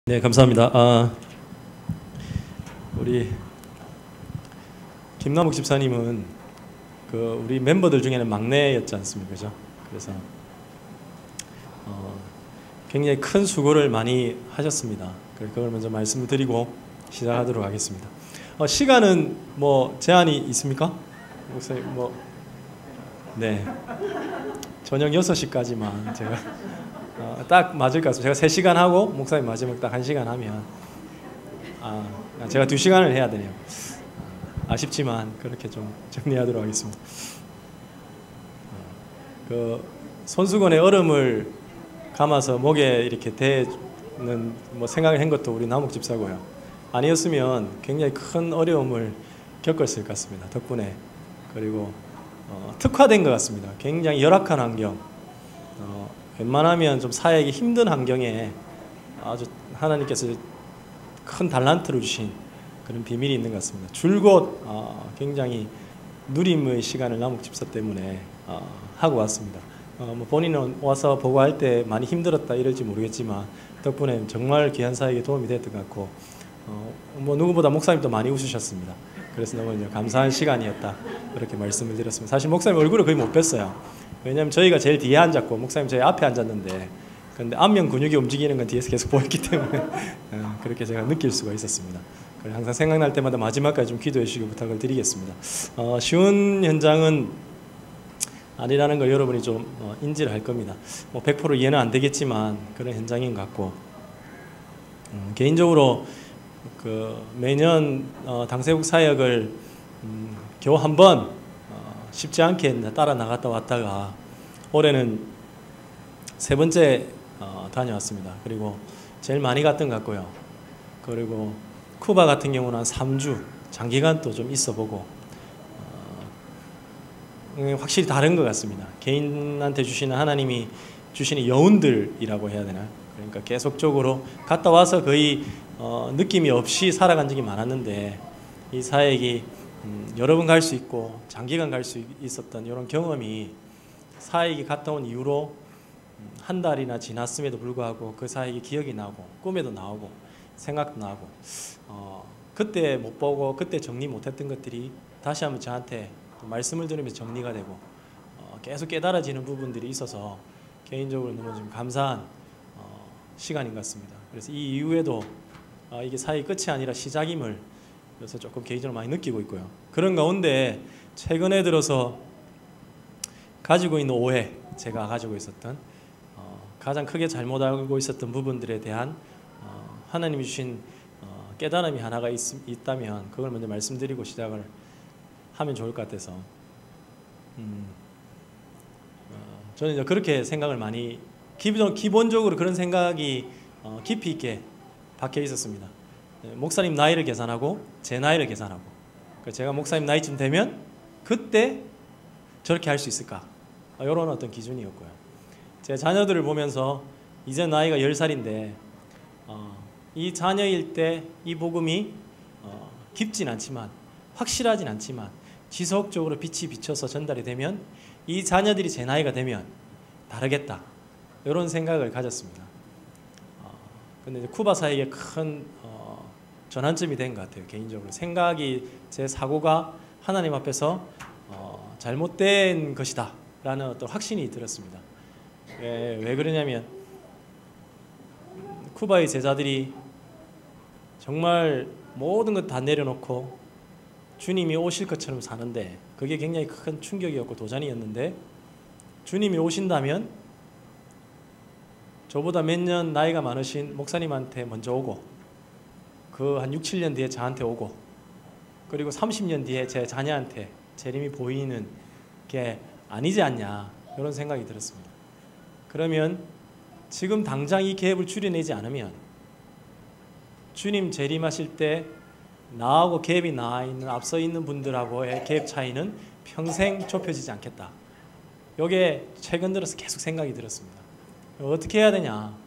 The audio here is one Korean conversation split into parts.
네, 감사합니다. 우리 김남욱 집사님은 우리 멤버들 중에는 막내였지 않습니까? 그죠? 그래서 굉장히 큰 수고를 많이 하셨습니다. 그걸 먼저 말씀을 드리고 시작하도록 하겠습니다. 시간은 뭐 제한이 있습니까? 목사님 네, 저녁 6시까지만 제가 딱 맞을 것 같습니다. 제가 3시간 하고 목사님 마지막 딱 1시간 하면 제가 2시간을 해야 되네요. 아쉽지만 그렇게 좀 정리하도록 하겠습니다. 손수건에 얼음을 감아서 목에 이렇게 대는 생각을 한 것도 우리 남욱 집사고요. 아니었으면 굉장히 큰 어려움을 겪었을 것 같습니다. 덕분에. 그리고 특화된 것 같습니다. 굉장히 열악한 환경, 웬만하면 좀 사회하기 힘든 환경에 아주 하나님께서 큰 달란트를 주신 그런 비밀이 있는 것 같습니다. 줄곧 굉장히 누림의 시간을 남욱 집사 때문에 하고 왔습니다. 본인은 와서 보고할 때 많이 힘들었다 이럴지 모르겠지만 덕분에 정말 귀한 사역에 도움이 됐던 것 같고 누구보다 목사님도 많이 웃으셨습니다. 그래서 너무 감사한 시간이었다 그렇게 말씀을 드렸습니다. 사실 목사님 얼굴을 거의 못 뵀어요. 왜냐하면 저희가 제일 뒤에 앉았고 목사님 저희 앞에 앉았는데 근데 안면 근육이 움직이는 건 뒤에서 계속 보였기 때문에 그렇게 제가 느낄 수가 있었습니다. 그래서 항상 생각날 때마다 마지막까지 좀 기도해 주시기 부탁을 드리겠습니다. 쉬운 현장은 아니라는 걸 여러분이 좀 인지를 할 겁니다. 100% 이해는 안 되겠지만 그런 현장인 것 같고 개인적으로 매년 당세국 사역을 겨우 한 번 쉽지 않게 따라 나갔다 왔다가 올해는 3번째 다녀왔습니다. 그리고 제일 많이 갔던 것 같고요. 그리고 쿠바 같은 경우는 한 3주 장기간 또 좀 있어보고 확실히 다른 것 같습니다. 개인한테 주시는 하나님이 주시는 여운들이라고 해야 되나? 그러니까 계속적으로 갔다 와서 거의 느낌이 없이 살아간 적이 많았는데 이 사역이 여러 번 갈 수 있고 장기간 갈 수 있었던 이런 경험이 사역이 갔다 온 이후로 한 달이나 지났음에도 불구하고 그 사역이 기억이 나고 꿈에도 나오고 생각도 나고 그때 못 보고 그때 정리 못했던 것들이 다시 한번 저한테 말씀을 들으면서 정리가 되고 계속 깨달아지는 부분들이 있어서 개인적으로 너무 좀 감사한 시간인 것 같습니다. 그래서 이 이후에도 이게 사역이 끝이 아니라 시작임을 그래서 조금 개인적으로 많이 느끼고 있고요. 그런 가운데 최근에 들어서 가지고 있는 오해, 제가 가지고 있었던 가장 크게 잘못 알고 있었던 부분들에 대한 하나님이 주신 깨달음이 하나가 있다면 그걸 먼저 말씀드리고 시작을 하면 좋을 것 같아서 저는 이제 그렇게 생각을 많이 기본적으로 그런 생각이 깊이 있게 박혀 있었습니다. 목사님 나이를 계산하고 제 나이를 계산하고 제가 목사님 나이쯤 되면 그때 저렇게 할 수 있을까 이런 어떤 기준이었고요. 제 자녀들을 보면서 이제 나이가 10살인데 이 자녀일 때 이 복음이 깊진 않지만 확실하진 않지만 지속적으로 빛이 비쳐서 전달이 되면 이 자녀들이 제 나이가 되면 다르겠다 이런 생각을 가졌습니다. 근데 쿠바 사역에 큰 전환점이 된 것 같아요. 개인적으로 생각이 제 사고가 하나님 앞에서 잘못된 것이다 라는 어떤 확신이 들었습니다. 왜 그러냐면 쿠바의 제자들이 정말 모든 것 다 내려놓고 주님이 오실 것처럼 사는데 그게 굉장히 큰 충격이었고 도전이었는데 주님이 오신다면 저보다 몇 년 나이가 많으신 목사님한테 먼저 오고 그 한 6, 7년 뒤에 저한테 오고 그리고 30년 뒤에 제 자녀한테 재림이 보이는 게 아니지 않냐 이런 생각이 들었습니다. 그러면 지금 당장 이 갭을 줄여내지 않으면 주님 재림하실 때 나하고 갭이 나와 있는 앞서 있는 분들하고의 갭 차이는 평생 좁혀지지 않겠다. 이게 최근 들어서 계속 생각이 들었습니다. 어떻게 해야 되냐?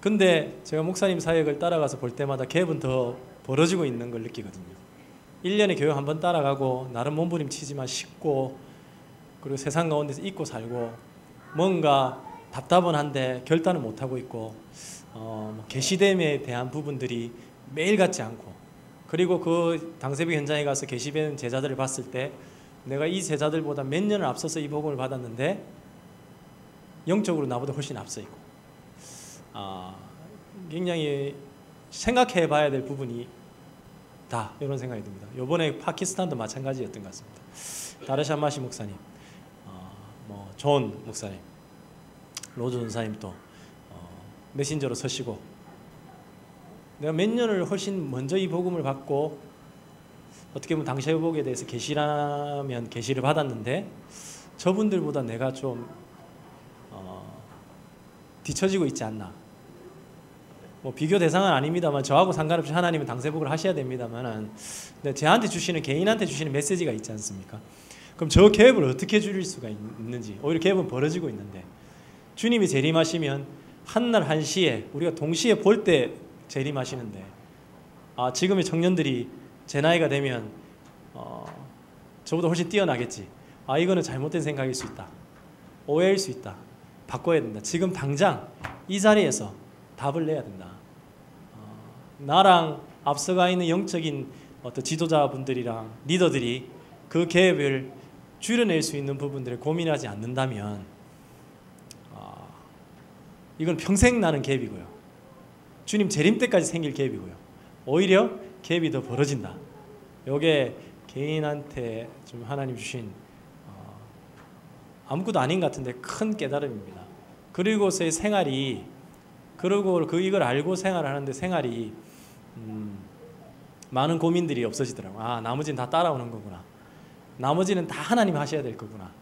근데 제가 목사님 사역을 따라가서 볼 때마다 갭은 더 벌어지고 있는 걸 느끼거든요. 1년에 교회 한 번 따라가고 나름 몸부림치지만 쉽고 그리고 세상 가운데서 잊고 살고 뭔가 답답은 한데 결단을 못 하고 있고 계시됨에 대한 부분들이 매일 같지 않고, 그리고 그 당세복 현장에 가서 계시된 제자들을 봤을 때 내가 이 제자들보다 몇 년을 앞서서 이 복음을 받았는데 영적으로 나보다 훨씬 앞서 있고, 굉장히 생각해 봐야 될 부분이 다 이런 생각이 듭니다. 이번에 파키스탄도 마찬가지였던 것 같습니다. 다르샤마시 목사님, 존 목사님, 로즈 전사님 또 메신저로 서시고, 내가 몇 년을 훨씬 먼저 이 복음을 받고 어떻게 보면 당시의 복에 대해서 계시라면 계시를 받았는데 저분들보다 내가 좀 뒤처지고 있지 않나. 뭐 비교 대상은 아닙니다만 저하고 상관없이 하나님은 당세복을 하셔야 됩니다만, 근데 저한테 주시는, 개인한테 주시는 메시지가 있지 않습니까? 그럼 저 갭을 어떻게 줄일 수가 있는지, 오히려 갭은 벌어지고 있는데, 주님이 재림하시면 한날 한시에 우리가 동시에 볼 때 재림하시는데, 지금의 청년들이 제 나이가 되면 저보다 훨씬 뛰어나겠지, 이거는 잘못된 생각일 수 있다, 오해일 수 있다, 바꿔야 된다, 지금 당장 이 자리에서 답을 내야 된다. 나랑 앞서가 있는 영적인 어떤 지도자분들이랑 리더들이 그 갭을 줄여낼 수 있는 부분들을 고민하지 않는다면 이건 평생 나는 갭이고요, 주님 재림 때까지 생길 갭이고요, 오히려 갭이 더 벌어진다. 이게 개인한테 좀 하나님 주신 아무것도 아닌 것 같은데 큰 깨달음입니다. 그리고서의 생활이, 그리고 이걸 알고 생활하는데 생활이 많은 고민들이 없어지더라고요. 나머지는 다 따라오는 거구나, 나머지는 다 하나님 하셔야 될 거구나,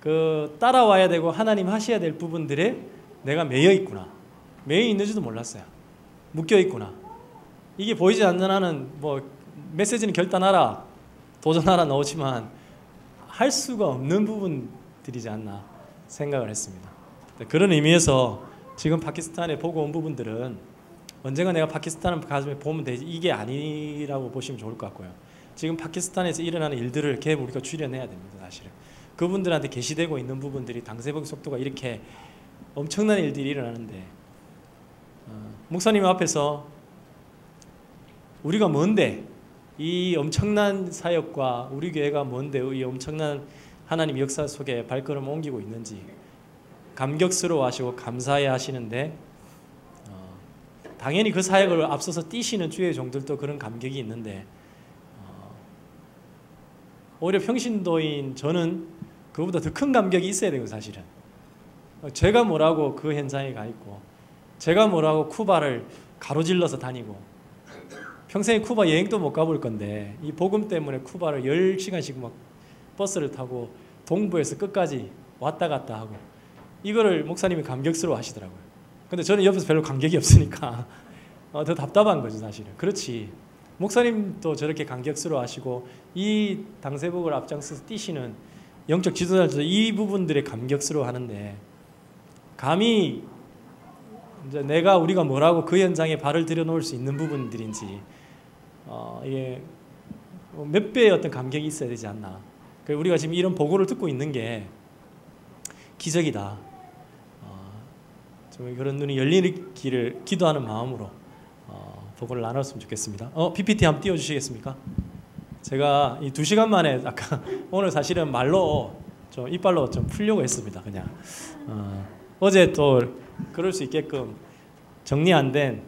그 따라와야 되고 하나님 하셔야 될 부분들에 내가 매여 있구나, 매여 있는지도 몰랐어요. 묶여 있구나. 이게 보이지 않는 한은 뭐 메시지는 결단하라, 도전하라 나오지만 할 수가 없는 부분들이지 않나 생각을 했습니다. 그런 의미에서 지금 파키스탄에 보고 온 부분들은 언젠가 내가 파키스탄을 가서 보면 되지, 이게 아니라고 보시면 좋을 것 같고요. 지금 파키스탄에서 일어나는 일들을 갭 우리가 줄여내야 됩니다. 사실은 그분들한테 게시되고 있는 부분들이, 당세복 속도가 이렇게 엄청난 일들이 일어나는데, 목사님 앞에서 우리가 뭔데, 이 엄청난 사역과 우리 교회가 뭔데 이 엄청난 하나님 역사 속에 발걸음을 옮기고 있는지 감격스러워하시고 감사해 하시는데, 당연히 그 사역을 앞서서 뛰시는 주의 종들도 그런 감격이 있는데, 오히려 평신도인 저는 그보다 더 큰 감격이 있어야 되고, 사실은 제가 뭐라고 그 현장에 가 있고, 제가 뭐라고 쿠바를 가로질러서 다니고, 평생에 쿠바 여행도 못 가볼 건데 이 복음 때문에 쿠바를 10시간씩 막 버스를 타고 동부에서 끝까지 왔다 갔다 하고, 이거를 목사님이 감격스러워 하시더라고요. 근데 저는 옆에서 별로 감격이 없으니까 더 답답한 거죠, 사실은. 그렇지, 목사님도 저렇게 감격스러워 하시고 이 당세복을 앞장서서 뛰시는 영적 지도자들도 이 부분들에 감격스러워 하는데, 감히 이제 우리가 뭐라고 그 현장에 발을 들여놓을 수 있는 부분들인지 이게 몇 배의 어떤 감격이 있어야 되지 않나. 우리가 지금 이런 보고를 듣고 있는 게 기적이다. 좀 그런 눈이 열리기를 기도하는 마음으로 보고를 나눴으면 좋겠습니다. PPT 한번 띄워주시겠습니까? 제가 이 2시간 만에 아까 오늘 사실은 말로 좀 이빨로 좀 풀려고 했습니다. 그냥 어제 또 그럴 수 있게끔 정리 안 된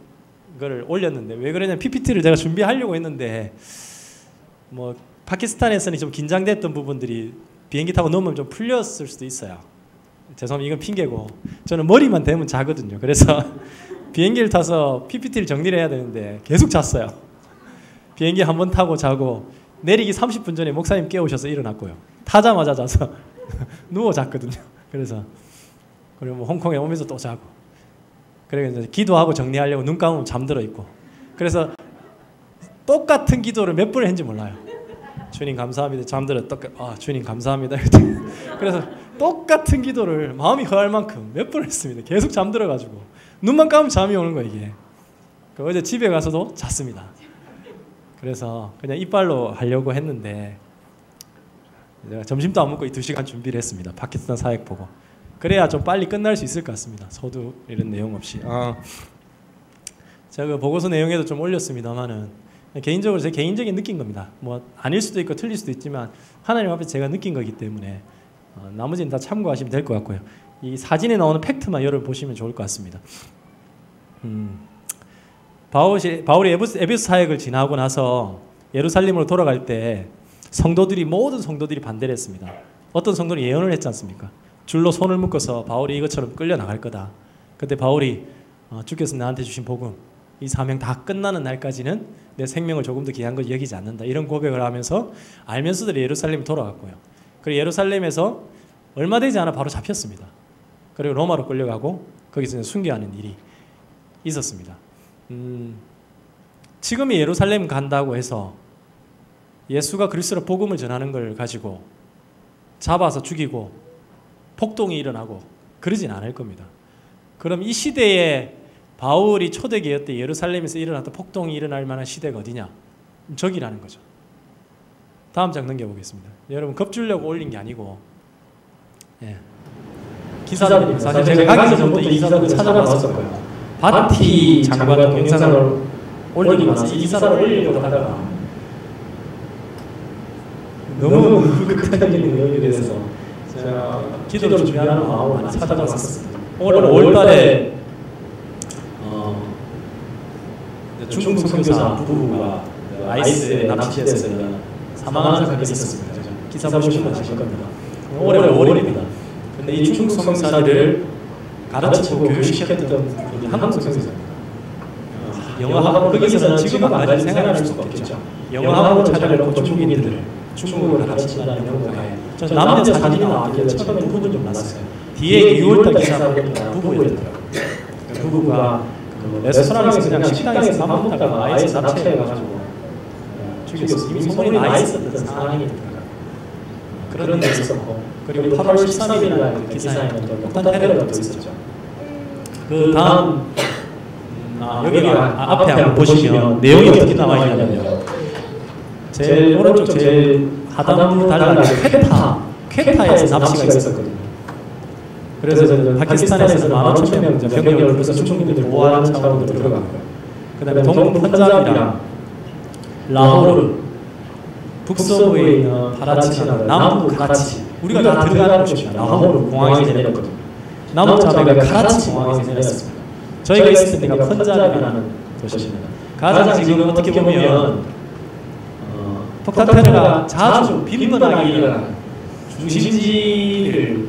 거를 올렸는데, 왜 그러냐면 PPT를 제가 준비하려고 했는데 뭐 파키스탄에서는 좀 긴장됐던 부분들이 비행기 타고 넘으면 좀 풀렸을 수도 있어요. 죄송합니다. 이건 핑계고, 저는 머리만 대면 자거든요. 그래서 비행기를 타서 PPT를 정리를 해야 되는데 계속 잤어요. 비행기 한 번 타고 자고 내리기 30분 전에 목사님 깨우셔서 일어났고요. 타자마자 자서 누워 잤거든요. 그래서 그리고 뭐 홍콩에 오면서 또 자고, 그래서 이제 기도하고 정리하려고 눈 감으면 잠들어 있고, 그래서 똑같은 기도를 몇 번을 했는지 몰라요. 주님 감사합니다. 잠들었다. 주님 감사합니다. 그래서 똑같은 기도를 마음이 허할 만큼 몇 번을 했습니다. 계속 잠들어가지고 눈만 감으면 잠이 오는 거예요, 이게. 어제 집에 가서도 잤습니다. 그래서 그냥 이빨로 하려고 했는데 제가 점심도 안 먹고 이 2시간 준비를 했습니다. 파키스탄 사역 보고. 그래야 좀 빨리 끝날 수 있을 것 같습니다. 서두 이런 내용 없이. 제가 그 보고서 내용에도 좀 올렸습니다만은 개인적으로 제 개인적인 느낀 겁니다. 뭐 아닐 수도 있고 틀릴 수도 있지만 하나님 앞에 제가 느낀 거기 때문에 나머지는 다 참고하시면 될 것 같고요. 이 사진에 나오는 팩트만 여러분 보시면 좋을 것 같습니다. 바울이 에베소 사역을 지나고 나서 예루살렘으로 돌아갈 때 모든 성도들이 반대를 했습니다. 어떤 성도는 예언을 했지 않습니까? 줄로 손을 묶어서 바울이 이것처럼 끌려 나갈 거다. 그때 바울이 주께서 나한테 주신 복음, 이 사명 다 끝나는 날까지는 내 생명을 조금 더 귀한 것 여기지 않는다. 이런 고백을 하면서 알면서도 예루살렘에 돌아갔고요. 그리고 예루살렘에서 얼마 되지 않아 바로 잡혔습니다. 그리고 로마로 끌려가고 거기서 순교하는 일이 있었습니다. 지금이 예루살렘 간다고 해서 예수가 그리스도로 복음을 전하는 걸 가지고 잡아서 죽이고 폭동이 일어나고 그러진 않을 겁니다. 그럼 이 시대에 바울이 초대교회 때 예루살렘에서 일어났던 폭동이 일어날 만한 시대가 어디냐? 저기라는 거죠. 다음 장 넘겨보겠습니다. 여러분 겁주려고 올린 게 아니고 기사들입니다. 사실 제가 가기 전부터 이 기사를 찾아봤었고요. 바티 장관 동영상을 올리고 나서 이 기사를 올리려고 하다가 너무 극단적인 내용에 대해서 제가 기도를 준비하는 마음으로 많이 찾아봤었습니다. 올해 5월달에 중국 선교사 부부가 아이스에 납치돼서 사망한 사건이 있었습니다. 기사 보시면 아실 겁니다. 올해 5월입니다. 근데 이 중국 선교사들을 가르치고 교육시켰던 분이 한국 선교사입니다. 영어하고 거기서는 지금까지 생활할 수가 없겠죠. 영어하고 찾아놓고 중국인들을 중국어를 가르친다는 영어가에 저는 남녀 사진이 나왔길래 처음에 부분 좀 났어요. 뒤에 6월달 기사 보니까 부부였더라고요. 부부가 레스토랑에서 그냥 식당에서 밥 먹다가 아이스 납치해가지고 죽였어요. 이미 소문이 나 있었던 상황이니까 그런 데 있었고, 그리고 8월 13일날 그 기사에는 또 폭탄 테러가 또 있었죠. 그 다음 여기가 앞에 한번 보시면 내용이 어떻게 나와 있냐면요. 제일 오른쪽 제일 하단부 달라는 퀘타에서 납치가 있었거든요. 그래서 파키스탄에서 15,000명 병력을 벌써 중국인들 보호하는 차원으로 들어간 거예요. 그 다음에 동부 펀잡이랑 라호르, 북서부에 있는 파라치나 남부 카라치, 우리가 다 들어가는 곳입니다. 라호르 공항에서 내렸거든요. 남부 자베가 카라치 공항에서 내렸습니다. 저희가 있을 때가 펀잡이라는 도시입니다. 가장 지금 어떻게 보면 폭탄 테러가 자주 빈번하게 일어나는 중심지를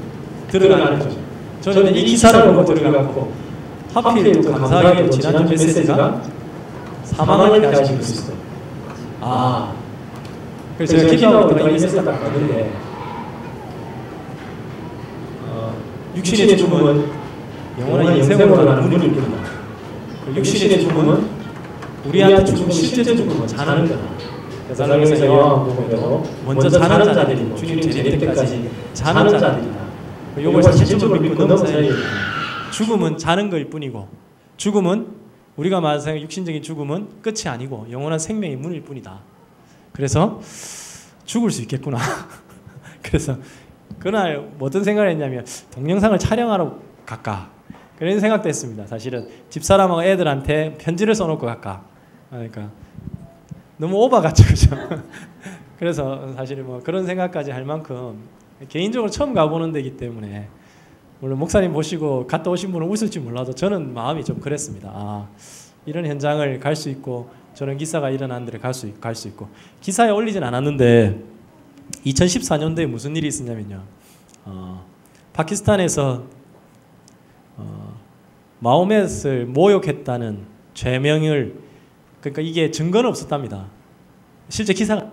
들어가는 거죠. 저는 이 기사를 보고 들어갔고, 하필 또 감사하게도 지난주 메시지가 사망을 피하시고 있었어요. 그래서 제가 기도하고 있다가 이 메시지가 딱 왔는데, 육신의 죽음은 영원한 영생으로 가는 문을 이끈다. 육신의 죽음은 우리한테 죽은 실제 죽음은 자는 거다. 데살로니가서 요한복음에도 먼저 자는 자들이 주님 재림 때까지 자는 자들이다. 이걸 사실적으로 믿고 넘어서야 됩니다. 죽음은 자는 것일 뿐이고, 죽음은 우리가 말하는 육신적인 죽음은 끝이 아니고 영원한 생명의 문일 뿐이다. 그래서 죽을 수 있겠구나. 그래서 그날 어떤 생각을 했냐면 동영상을 촬영하러 갈까, 그런 생각도 했습니다. 사실은 집사람하고 애들한테 편지를 써놓고 갈까. 그러니까 너무 오바같죠, 그죠? 그래서 사실 뭐 그런 생각까지 할 만큼 개인적으로 처음 가보는 데이기 때문에, 물론 목사님 보시고 갔다 오신 분은 웃을지 몰라도 저는 마음이 좀 그랬습니다. 이런 현장을 갈 수 있고 저런 기사가 일어난 데를 갈 수 있고. 기사에 올리진 않았는데 2014년도에 무슨 일이 있었냐면요. 파키스탄에서 마호멧을 모욕했다는 죄명을, 그러니까 이게 증거는 없었답니다. 실제 기사가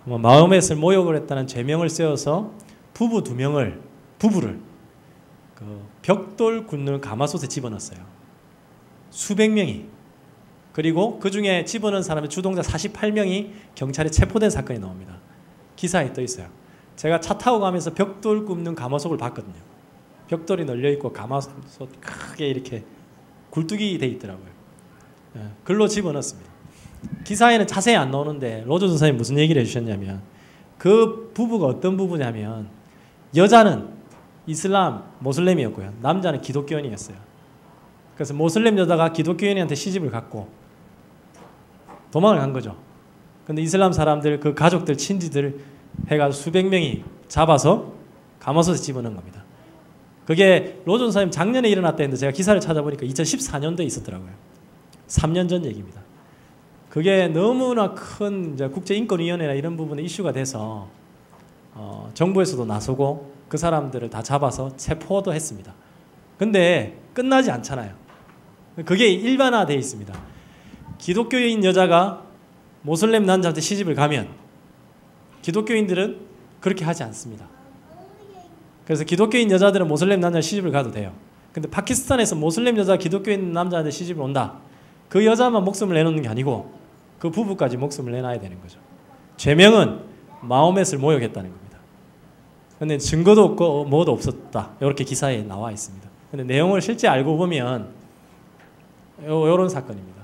마호멧을 모욕을 했다는 죄명을 세워서 부부 2명을 부부를 그 벽돌 굽는 가마솥에 집어넣었어요. 수백 명이. 그리고 그 중에 집어넣은 사람의 주동자 48명이 경찰에 체포된 사건이 나옵니다. 기사에 떠 있어요. 제가 차 타고 가면서 벽돌 굽는 가마솥을 봤거든요. 벽돌이 널려 있고 가마솥 크게 이렇게 굴뚝이 돼 있더라고요. 글로 집어넣었습니다. 기사에는 자세히 안 나오는데 로저 전사님 무슨 얘기를 해주셨냐면, 그 부부가 어떤 부부냐면, 여자는 이슬람, 모슬렘이었고요. 남자는 기독교인이었어요. 그래서 모슬렘 여자가 기독교인한테 시집을 갔고 도망을 간 거죠. 근데 이슬람 사람들, 그 가족들, 친지들 해가지고 수백 명이 잡아서 가마솥에 집어넣은 겁니다. 그게 로존 사님 작년에 일어났다 했는데 제가 기사를 찾아보니까 2014년도에 있었더라고요. 3년 전 얘기입니다. 그게 너무나 큰 이제 국제인권위원회나 이런 부분에 이슈가 돼서 정부에서도 나서고 그 사람들을 다 잡아서 체포도 했습니다. 근데 끝나지 않잖아요. 그게 일반화되어 있습니다. 기독교인 여자가 모슬렘 남자한테 시집을 가면 기독교인들은 그렇게 하지 않습니다. 그래서 기독교인 여자들은 모슬렘 남자 시집을 가도 돼요. 근데 파키스탄에서 모슬렘 여자 기독교인 남자한테 시집을 온다. 그 여자만 목숨을 내놓는 게 아니고 그 부부까지 목숨을 내놔야 되는 거죠. 죄명은 마호멧을 모욕했다는 겁니다. 근데 증거도 없고 뭐도 없었다. 이렇게 기사에 나와 있습니다. 근데 내용을 실제 알고 보면 이런 사건입니다.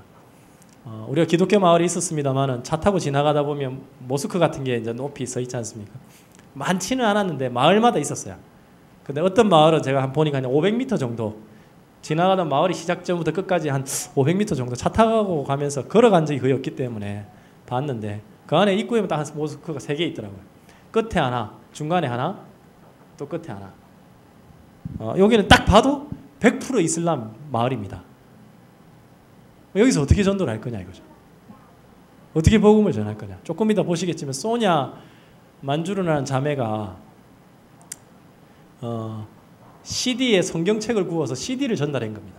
우리가 기독교 마을이 있었습니다만은 차 타고 지나가다 보면 모스크 같은 게 이제 높이 서 있지 않습니까? 많지는 않았는데 마을마다 있었어요. 근데 어떤 마을은 제가 한 보니까 한 500m 정도 지나가던 마을이 시작점부터 끝까지 한 500m 정도 차 타고 가면서 걸어간 적이 거의 없기 때문에 봤는데 그 안에 입구에 딱 모스크가 3개 있더라고요. 끝에 하나, 중간에 하나, 또 끝에 하나. 여기는 딱 봐도 100% 이슬람 마을입니다. 여기서 어떻게 전도를 할 거냐 이거죠. 어떻게 복음을 전할 거냐. 조금 이따 보시겠지만 소냐 만주르라는 자매가 CD에 성경책을 구워서 CD를 전달한 겁니다.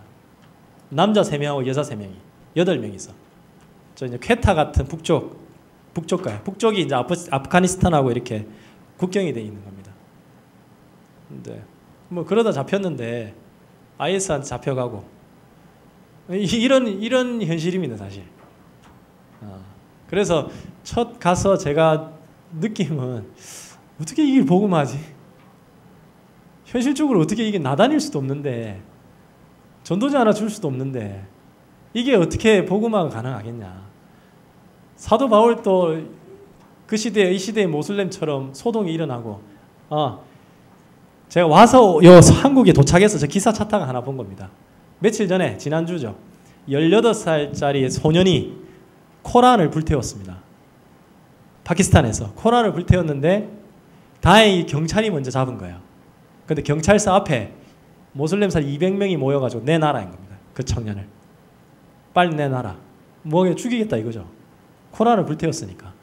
남자 3명하고 여자 3명이 8명이서 저 이제 퀘타 같은 북쪽가요. 북쪽이 이제 아프가니스탄하고 이렇게 국경이 돼 있는 겁니다. 근데 뭐 그러다 잡혔는데 IS한테 잡혀가고 이런 현실입니다, 사실. 그래서 첫 가서 제가 느낌은 어떻게 이게 복음하지? 현실적으로 어떻게 이게 나다닐 수도 없는데 전도자 하나 줄 수도 없는데 이게 어떻게 복음화가 가능하겠냐? 사도 바울도 그 시대에 이 시대의 모슬렘처럼 소동이 일어나고 제가 와서 한국에 도착해서 저 기사 찾다가 하나 본 겁니다. 며칠 전에 지난주죠. 18살짜리 소년이 코란을 불태웠습니다. 파키스탄에서 코란을 불태웠는데 다행히 경찰이 먼저 잡은 거예요. 근데 경찰서 앞에 모슬렘 살 200명이 모여가지고 내놔라인 겁니다. 그 청년을. 빨리 내놔라. 뭐 죽이겠다 이거죠. 코란을 불태웠으니까.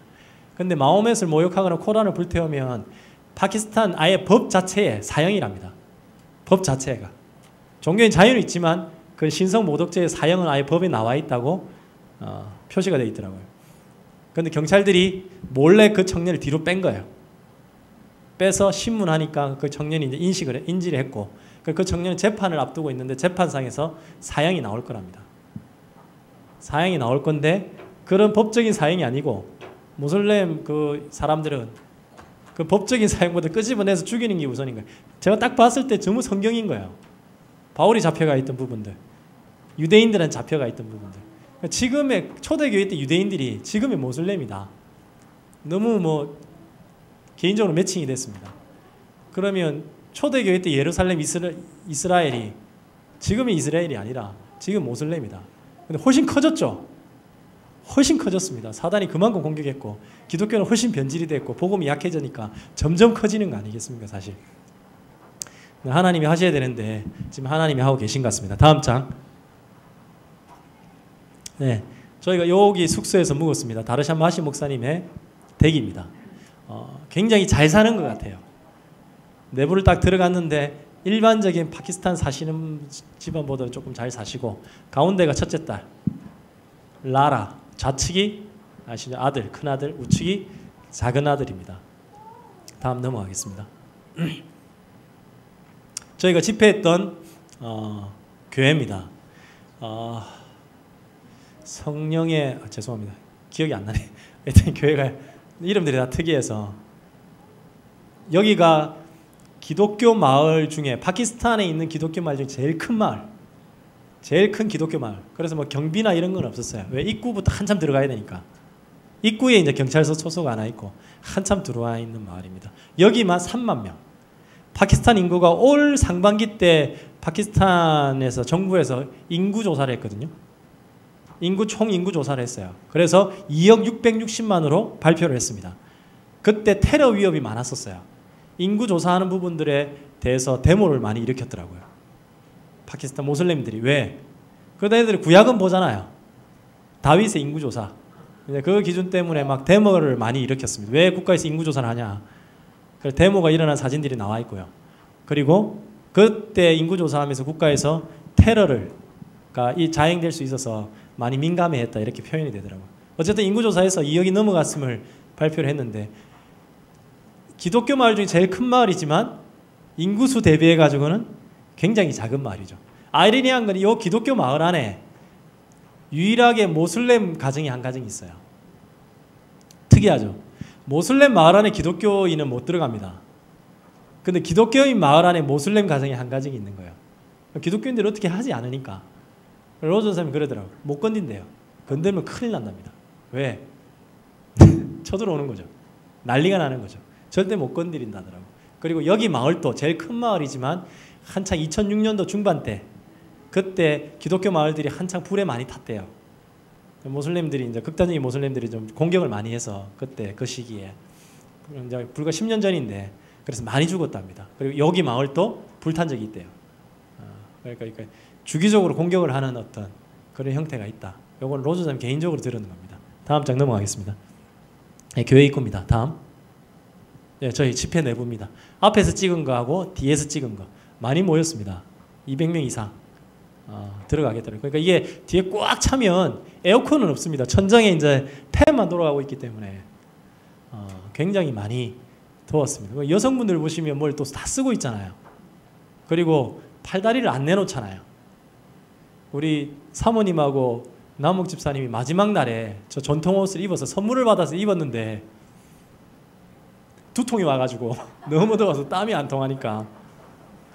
근데 마호멧을 모욕하거나 코란을 불태우면 파키스탄 아예 법 자체에 사형이랍니다. 법 자체가. 종교인 자유는 있지만 그 신성 모독죄의 사형은 아예 법에 나와 있다고 표시가 되어 있더라고요. 그런데 경찰들이 몰래 그 청년을 뒤로 뺀 거예요. 빼서 신문하니까 그 청년이 이제 인지를 했고 그 청년은 재판을 앞두고 있는데 재판상에서 사형이 나올 거랍니다. 사형이 나올 건데 그런 법적인 사형이 아니고 모슬렘 그 사람들은 그 법적인 사형보다 끄집어내서 죽이는 게 우선인 거예요. 제가 딱 봤을 때 전부 성경인 거예요. 바울이 잡혀가 있던 부분들, 유대인들은 잡혀가 있던 부분들. 지금의 초대교회 때 유대인들이 지금의 모슬렘이다. 너무 뭐 개인적으로 매칭이 됐습니다. 그러면 초대교회 때 예루살렘 이스라엘이 지금의 이스라엘이 아니라 지금 모슬렘이다. 근데 훨씬 커졌죠. 훨씬 커졌습니다. 사단이 그만큼 공격했고 기독교는 훨씬 변질이 됐고 복음이 약해지니까 점점 커지는 거 아니겠습니까, 사실. 하나님이 하셔야 되는데 지금 하나님이 하고 계신 것 같습니다. 다음 장. 네, 저희가 여기 숙소에서 묵었습니다. 다르샴 마시 목사님의 댁입니다. 굉장히 잘 사는 것 같아요. 내부를 딱 들어갔는데 일반적인 파키스탄 사시는 집안보다 조금 잘 사시고 가운데가 첫째 딸 라라, 좌측이 아시죠? 아들, 큰아들, 우측이 작은 아들입니다. 다음 넘어가겠습니다. 저희가 집회했던 교회입니다. 성령의 죄송합니다. 기억이 안 나네. 하여튼 교회가 이름들이 다 특이해서 여기가 기독교 마을 중에 파키스탄에 있는 기독교 마을 중에 제일 큰 마을. 제일 큰 기독교 마을. 그래서 뭐 경비나 이런 건 없었어요. 왜? 입구부터 한참 들어가야 되니까. 입구에 이제 경찰서 초소가 하나 있고 한참 들어와 있는 마을입니다. 여기만 3만 명. 파키스탄 인구가 올 상반기 때 파키스탄에서 정부에서 인구 조사를 했거든요. 총 인구 조사를 했어요. 그래서 2억 660만으로 발표를 했습니다. 그때 테러 위협이 많았었어요. 인구 조사하는 부분들에 대해서 데모를 많이 일으켰더라고요. 파키스탄 모슬렘들이. 왜? 그러다 애들이 구약은 보잖아요. 다윗의 인구 조사. 그 기준 때문에 막 데모를 많이 일으켰습니다. 왜 국가에서 인구 조사를 하냐? 그래서 데모가 일어난 사진들이 나와 있고요. 그리고 그때 인구 조사하면서 국가에서 테러가 자행될 수 있어서 많이 민감해했다 이렇게 표현이 되더라고요. 어쨌든 인구조사에서 2억이 넘어갔음을 발표를 했는데 기독교 마을 중에 제일 큰 마을이지만 인구수 대비해 가지고는 굉장히 작은 마을이죠. 아이러니한 건 이 기독교 마을 안에 유일하게 모슬렘 가정이 한 가정이 있어요. 특이하죠. 모슬렘 마을 안에 기독교인은 못 들어갑니다. 근데 기독교인 마을 안에 모슬렘 가정이 한 가정이 있는 거예요. 기독교인들이 어떻게 하지 않으니까. 로즈 선생님이 그러더라고요. 못 건든대요. 건들면 큰일 난답니다. 왜? 쳐들어오는 거죠. 난리가 나는 거죠. 절대 못 건드린다더라고요. 그리고 여기 마을도 제일 큰 마을이지만 한창 2006년도 중반 때 그때 기독교 마을들이 한창 불에 많이 탔대요. 모슬렘들이 이제 극단적인 모슬렘들이 좀 공격을 많이 해서 그때 그 시기에 이제 불과 10년 전인데 그래서 많이 죽었답니다. 그리고 여기 마을도 불탄 적이 있대요. 그러니까 주기적으로 공격을 하는 어떤 그런 형태가 있다. 이건 로즈 선생님 개인적으로 들은 겁니다. 다음 장 넘어가겠습니다. 네, 교회 입구입니다. 다음. 네, 저희 집회 내부입니다. 앞에서 찍은 거하고 뒤에서 찍은 거 많이 모였습니다. 200명 이상 들어가겠더라고요. 그러니까 이게 뒤에 꽉 차면 에어컨은 없습니다. 천장에 이제 팬만 돌아가고 있기 때문에 굉장히 많이 더웠습니다. 여성분들 보시면 뭘 또 다 쓰고 있잖아요. 그리고 팔다리를 안 내놓잖아요. 우리 사모님하고 남욱 집사님이 마지막 날에 저 전통 옷을 입어서 선물을 받아서 입었는데 두통이 와가지고 너무 더워서 땀이 안 통하니까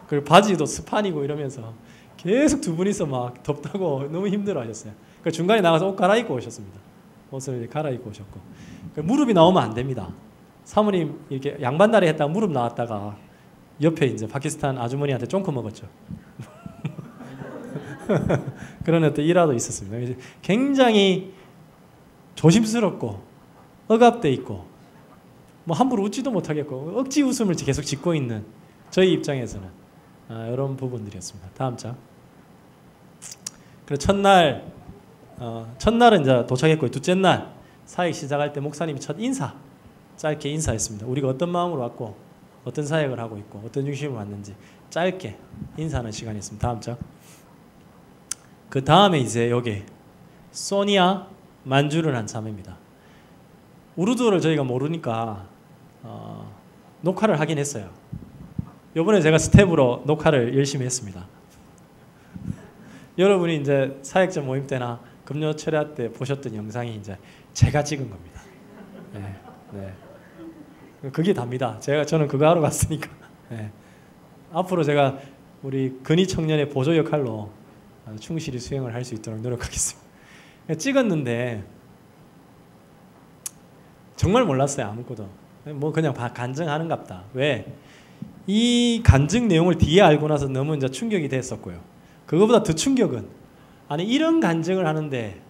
그리고 바지도 스판이고 이러면서 계속 두 분이서 막 덥다고 너무 힘들어 하셨어요. 그러니까 중간에 나가서 옷 갈아입고 오셨습니다. 옷을 갈아입고 오셨고 무릎이 나오면 안 됩니다. 사모님 이렇게 양반다리 했다가 무릎 나왔다가 옆에 이제 파키스탄 아주머니한테 쫑커 먹었죠. 그런 어떤 일화도 있었습니다. 굉장히 조심스럽고 억압돼 있고 뭐 함부로 웃지도 못하겠고 억지 웃음을 계속 짓고 있는 저희 입장에서는 이런 부분들이었습니다. 다음 장. 그리고 첫날은 이제 도착했고 둘째 날 사역 시작할 때 목사님이 첫 인사 짧게 인사했습니다. 우리가 어떤 마음으로 왔고 어떤 사역을 하고 있고 어떤 중심으로 왔는지 짧게 인사하는 시간이었습니다. 다음 장. 그 다음에 이제 여기 소니아 만주를 한 자매입니다. 우르두어를 저희가 모르니까 녹화를 하긴 했어요. 이번에 제가 스텝으로 녹화를 열심히 했습니다. 여러분이 이제 사역자 모임 때나 금요 철야 때 보셨던 영상이 이제 제가 찍은 겁니다. 네, 네. 그게 답니다. 저는 그거 하러 갔으니까. 네. 앞으로 제가 우리 근위 청년의 보조 역할로 충실히 수행을 할 수 있도록 노력하겠습니다. 찍었는데 정말 몰랐어요. 아무것도. 뭐 그냥 간증하는갑다. 왜? 이 간증 내용을 뒤에 알고 나서 너무 이제 충격이 됐었고요. 그거보다 더 충격은 아니 이런 간증을 하는데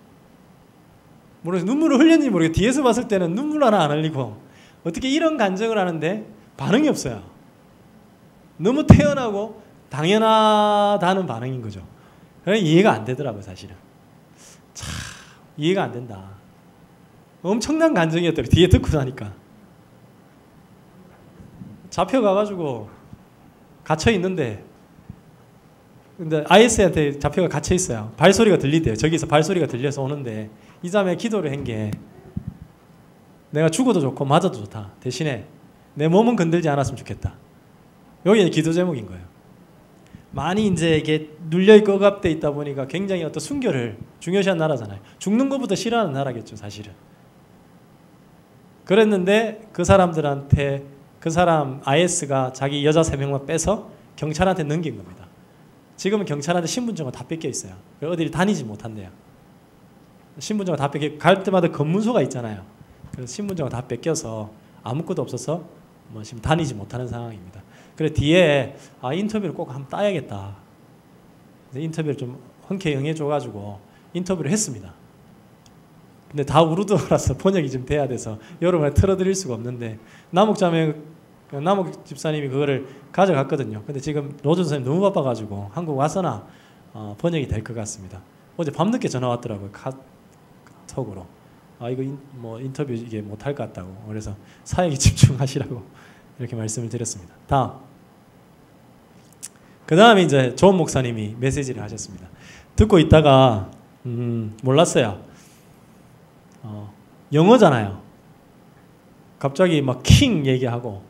모르겠어요. 눈물을 흘렸는지 모르겠어요. 뒤에서 봤을 때는 눈물 하나 안 흘리고 어떻게 이런 간증을 하는데 반응이 없어요. 너무 태연하고 당연하다는 반응인 거죠. 그래서 이해가 안 되더라고요. 사실은. 참 이해가 안 된다. 엄청난 간증이었더라고요. 뒤에 듣고 나니까. 잡혀가가지고 갇혀있는데 근데 IS한테 잡혀가 갇혀있어요. 발소리가 들리대요. 저기서 발소리가 들려서 오는데 이 자매 기도를 한 게 내가 죽어도 좋고 맞아도 좋다. 대신에 내 몸은 건들지 않았으면 좋겠다. 여기 기도 제목인 거예요. 많이 이제 이게 눌려있고 억압돼 있다 보니까 굉장히 어떤 순결을 중요시한 나라잖아요. 죽는 것보다 싫어하는 나라겠죠. 사실은. 그랬는데 그 사람들한테 그 사람 IS가 자기 여자 3명만 빼서 경찰한테 넘긴 겁니다. 지금은 경찰한테 신분증을 다 뺏겨 있어요. 어디를 다니지 못한대요. 신분증을 다 뺏겨 갈 때마다 검문소가 있잖아요. 그래서 신분증을 다 뺏겨서 아무것도 없어서 뭐 지금 다니지 못하는 상황입니다. 그래 뒤에 인터뷰를 꼭 한번 따야겠다. 인터뷰를 좀 흔쾌히 응해줘가지고 인터뷰를 했습니다. 근데 다 우르드어라서 번역이 좀 돼야 돼서 여러분에 틀어드릴 수가 없는데 남욱 집사님이 그거를 가져갔거든요. 근데 지금 로준 선생님 너무 바빠가지고 한국 와서나 번역이 될 것 같습니다. 어제 밤늦게 전화 왔더라고요. 카톡으로. 이거 인터뷰 이게 못할 것 같다고. 그래서 사역에 집중하시라고 이렇게 말씀을 드렸습니다. 다음. 그 다음에 이제 존 목사님이 메시지를 하셨습니다. 듣고 있다가 몰랐어요. 영어잖아요. 갑자기 막 킹 얘기하고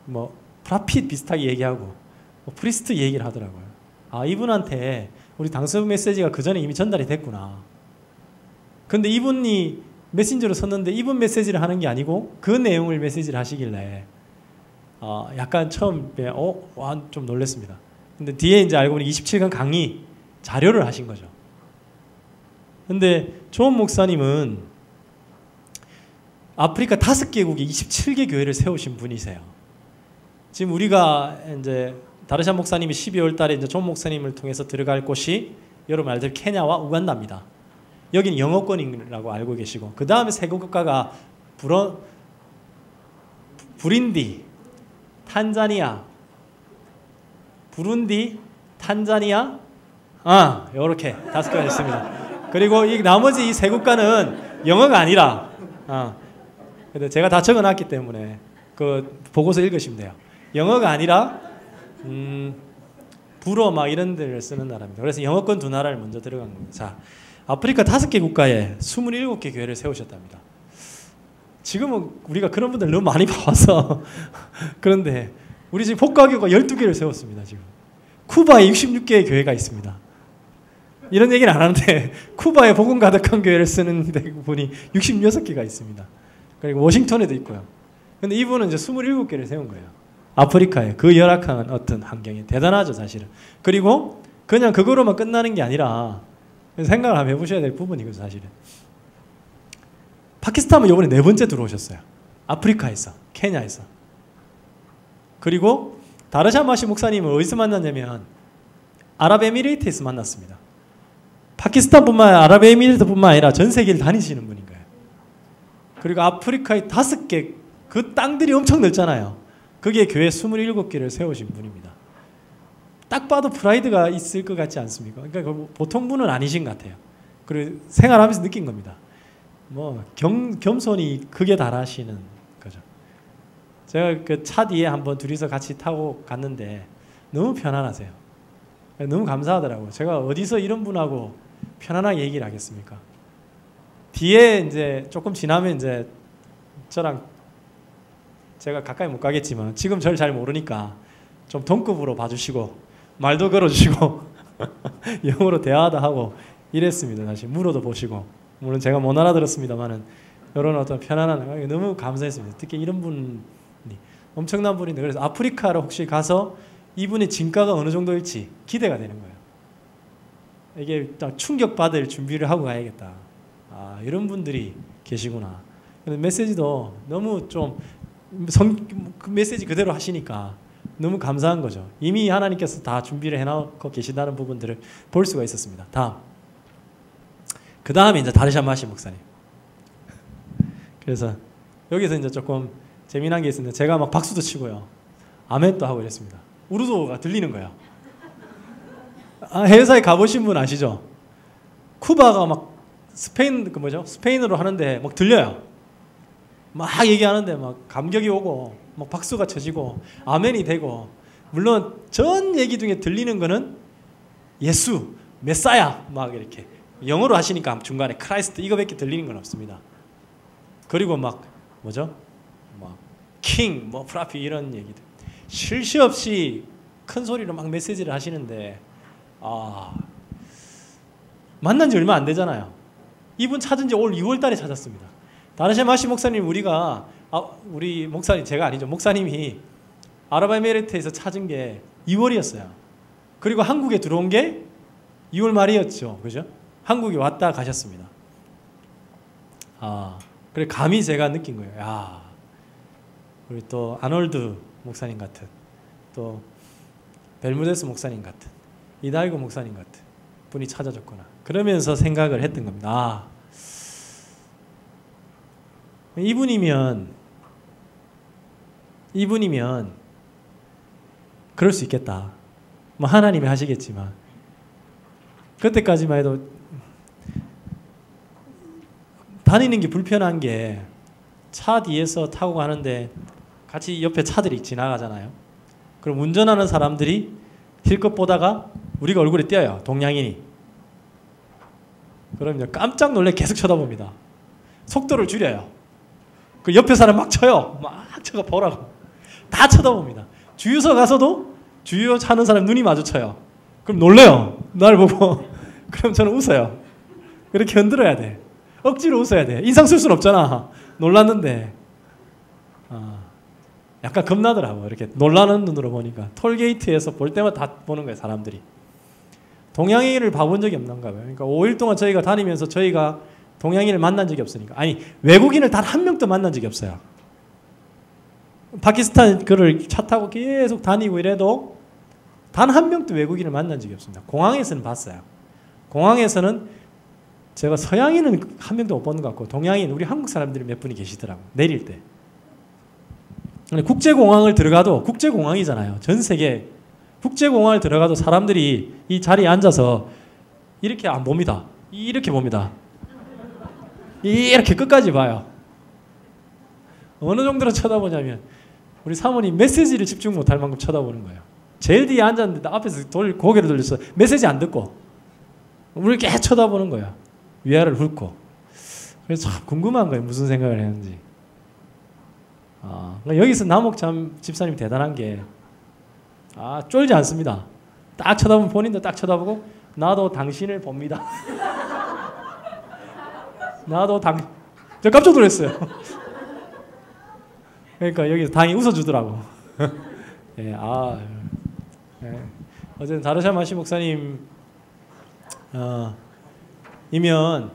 뭐 프라핏 비슷하게 얘기하고 프리스트 얘기를 하더라고요. 이분한테 우리 당수 메시지가 그 전에 이미 전달이 됐구나. 근데 이분이 메신저로 썼는데 이분 메시지를 하는 게 아니고 그 내용을 메시지를 하시길래 약간 처음에 좀 놀랐습니다. 근데 뒤에 이제 알고 보니 27강 강의 자료를 하신 거죠. 근데 존 목사님은 아프리카 5개국에 27개 교회를 세우신 분이세요. 지금 우리가 이제 다르샤 목사님이 12월 달에 이제 존 목사님을 통해서 들어갈 곳이 여러분 알다시피 케냐와 우간다입니다. 여기는 영어권이라고 알고 계시고 그 다음에 세 국가가 부린디, 탄자니아, 부룬디, 탄자니아, 이렇게 5개가 있습니다. 그리고 이 나머지 이 세 국가는 영어가 아니라, 근데 제가 다 적어놨기 때문에 그 보고서 읽으시면 돼요. 영어가 아니라 불어 막 이런 데를 쓰는 나라입니다. 그래서 영어권 2나라를 먼저 들어간 겁니다. 자, 아프리카 5개 국가에 27개 교회를 세우셨답니다. 지금은 우리가 그런 분들 너무 많이 봐서 그런데 우리 지금 복가교가 12개를 세웠습니다. 지금 쿠바에 66개의 교회가 있습니다. 이런 얘기는 안 하는데 쿠바에 복음 가득한 교회를 쓰는 분이 66개가 있습니다. 그리고 워싱턴에도 있고요. 근데 이분은 이제 27개를 세운 거예요. 아프리카에 그 열악한 어떤 환경이 대단하죠, 사실은. 그리고 그냥 그거로만 끝나는 게 아니라 생각을 한번 해보셔야 될 부분이거든요, 사실은. 파키스탄은 이번에 4번째 들어오셨어요. 아프리카에서, 케냐에서. 그리고 다르샤 마시 목사님을 어디서 만났냐면 아랍에미레이트에서 만났습니다. 파키스탄뿐만 아니라 아랍에미레이트뿐만 아니라 전 세계를 다니시는 분인 거예요. 그리고 아프리카의 5개 그 땅들이 엄청 넓잖아요. 거기에 교회 27개를 세우신 분입니다. 딱 봐도 프라이드가 있을 것 같지 않습니까? 그러니까 보통 분은 아니신 것 같아요. 그리고 생활하면서 느낀 겁니다. 뭐 겸손이 극에 달하시는 거죠. 제가 그 차 뒤에 한번 둘이서 같이 타고 갔는데 너무 편안하세요. 너무 감사하더라고요. 제가 어디서 이런 분하고 편안하게 얘기를 하겠습니까? 뒤에 이제 조금 지나면 이제 저랑 제가 가까이 못 가겠지만 지금 저를 잘 모르니까 좀 동급으로 봐주시고 말도 걸어주시고 영어로 대화도 하고 이랬습니다. 사실 물어도 보시고 물론 제가 못 알아들었습니다만은 이런 어떤 편안한 너무 감사했습니다. 특히 이런 분이 엄청난 분인데 그래서 아프리카로 혹시 가서 이분의 진가가 어느 정도일지 기대가 되는 거예요. 이게 충격받을 준비를 하고 가야겠다. 이런 분들이 계시구나. 메시지도 너무 좀 그 메시지 그대로 하시니까 너무 감사한 거죠. 이미 하나님께서 다 준비를 해놓고 계신다는 부분들을 볼 수가 있었습니다. 다음. 그 다음에 이제 다르샤 마시 목사님. 그래서 여기서 이제 조금 재미난 게 있었는데 제가 막 박수도 치고요. 아멘도 하고 이랬습니다. 우르도가 들리는 거예요. 해외사에 가보신 분 아시죠? 쿠바가 막 스페인어로 하는데 막 들려요. 막 얘기하는데 막 감격이 오고 막 박수가 쳐지고 아멘이 되고 물론 전 얘기 중에 들리는 거는 예수, 메사야 막 이렇게 영어로 하시니까 중간에 크라이스트 이거밖에 들리는 건 없습니다. 그리고 막 막 킹, 프라피 이런 얘기들 쉴 새 없이 큰 소리로 막 메시지를 하시는데 만난 지 얼마 안 되잖아요. 이분 찾은 지 올 2월 달에 찾았습니다. 다르샤 마시 목사님 우리 목사님 제가 아니죠. 목사님이 아랍에미레이트에서 찾은 게 2월이었어요. 그리고 한국에 들어온 게 2월 말이었죠. 그죠? 한국에 왔다 가셨습니다. 그래 감히 제가 느낀 거예요. 우리 또 아놀드 목사님 같은 또 벨무데스 목사님 같은 이달구 목사님 같은 분이 찾아줬구나. 그러면서 생각을 했던 겁니다. 아, 이분이면 그럴 수 있겠다. 뭐 하나님이 하시겠지만 그때까지만 해도 다니는 게 불편한 게 차 뒤에서 타고 가는데 같이 옆에 차들이 지나가잖아요. 그럼 운전하는 사람들이 힐끗 보다가 우리가 얼굴에 띄어요. 동양인이. 그럼 이제 깜짝 놀래 계속 쳐다봅니다. 속도를 줄여요. 그 옆에 사람 막 쳐요. 막 쳐가 보라고. 다 쳐다봅니다. 주유소 가서도 주유소 차는 사람 눈이 마주쳐요. 그럼 놀래요. 날 보고. 그럼 저는 웃어요. 그렇게 흔들어야 돼. 억지로 웃어야 돼. 인상 쓸 수는 없잖아. 놀랐는데. 약간 겁나더라고. 이렇게 놀라는 눈으로 보니까. 톨게이트에서 볼 때마다 다 보는 거예요. 사람들이. 동양인을 봐본 적이 없는가 봐요. 그러니까 5일 동안 저희가 다니면서 저희가 동양인을 만난 적이 없으니까. 아니, 외국인을 단 한 명도 만난 적이 없어요. 파키스탄 그를 차 타고 계속 다니고 이래도 단 한 명도 외국인을 만난 적이 없습니다. 공항에서는 봤어요. 공항에서는 제가 서양인은 한 명도 못 본 것 같고 동양인, 우리 한국 사람들이 몇 분이 계시더라고요. 내릴 때. 국제공항을 들어가도 국제공항이잖아요. 전 세계 국제공항을 들어가도 사람들이 이 자리에 앉아서 이렇게 안 봅니다. 이렇게 봅니다. 이렇게 끝까지 봐요. 어느 정도로 쳐다보냐면 우리 사모님 메시지를 집중 못할 만큼 쳐다보는 거예요. 제일 뒤에 앉았는데 앞에서 고개를 돌려서 메시지 안 듣고 우리를 계속 쳐다보는 거예요. 위아래를 훑고. 그래서 참 궁금한 거예요. 무슨 생각을 했는지. 그러니까 여기서 남옥참 집사님이 대단한 게 쫄지 않습니다. 딱 쳐다보면 본인도 딱 쳐다보고 나도 당신을 봅니다. 저 깜짝 놀랐어요. 그러니까 여기서 당연히 웃어주더라고. 예, 어쨌든 다르샤 마시 목사님 이면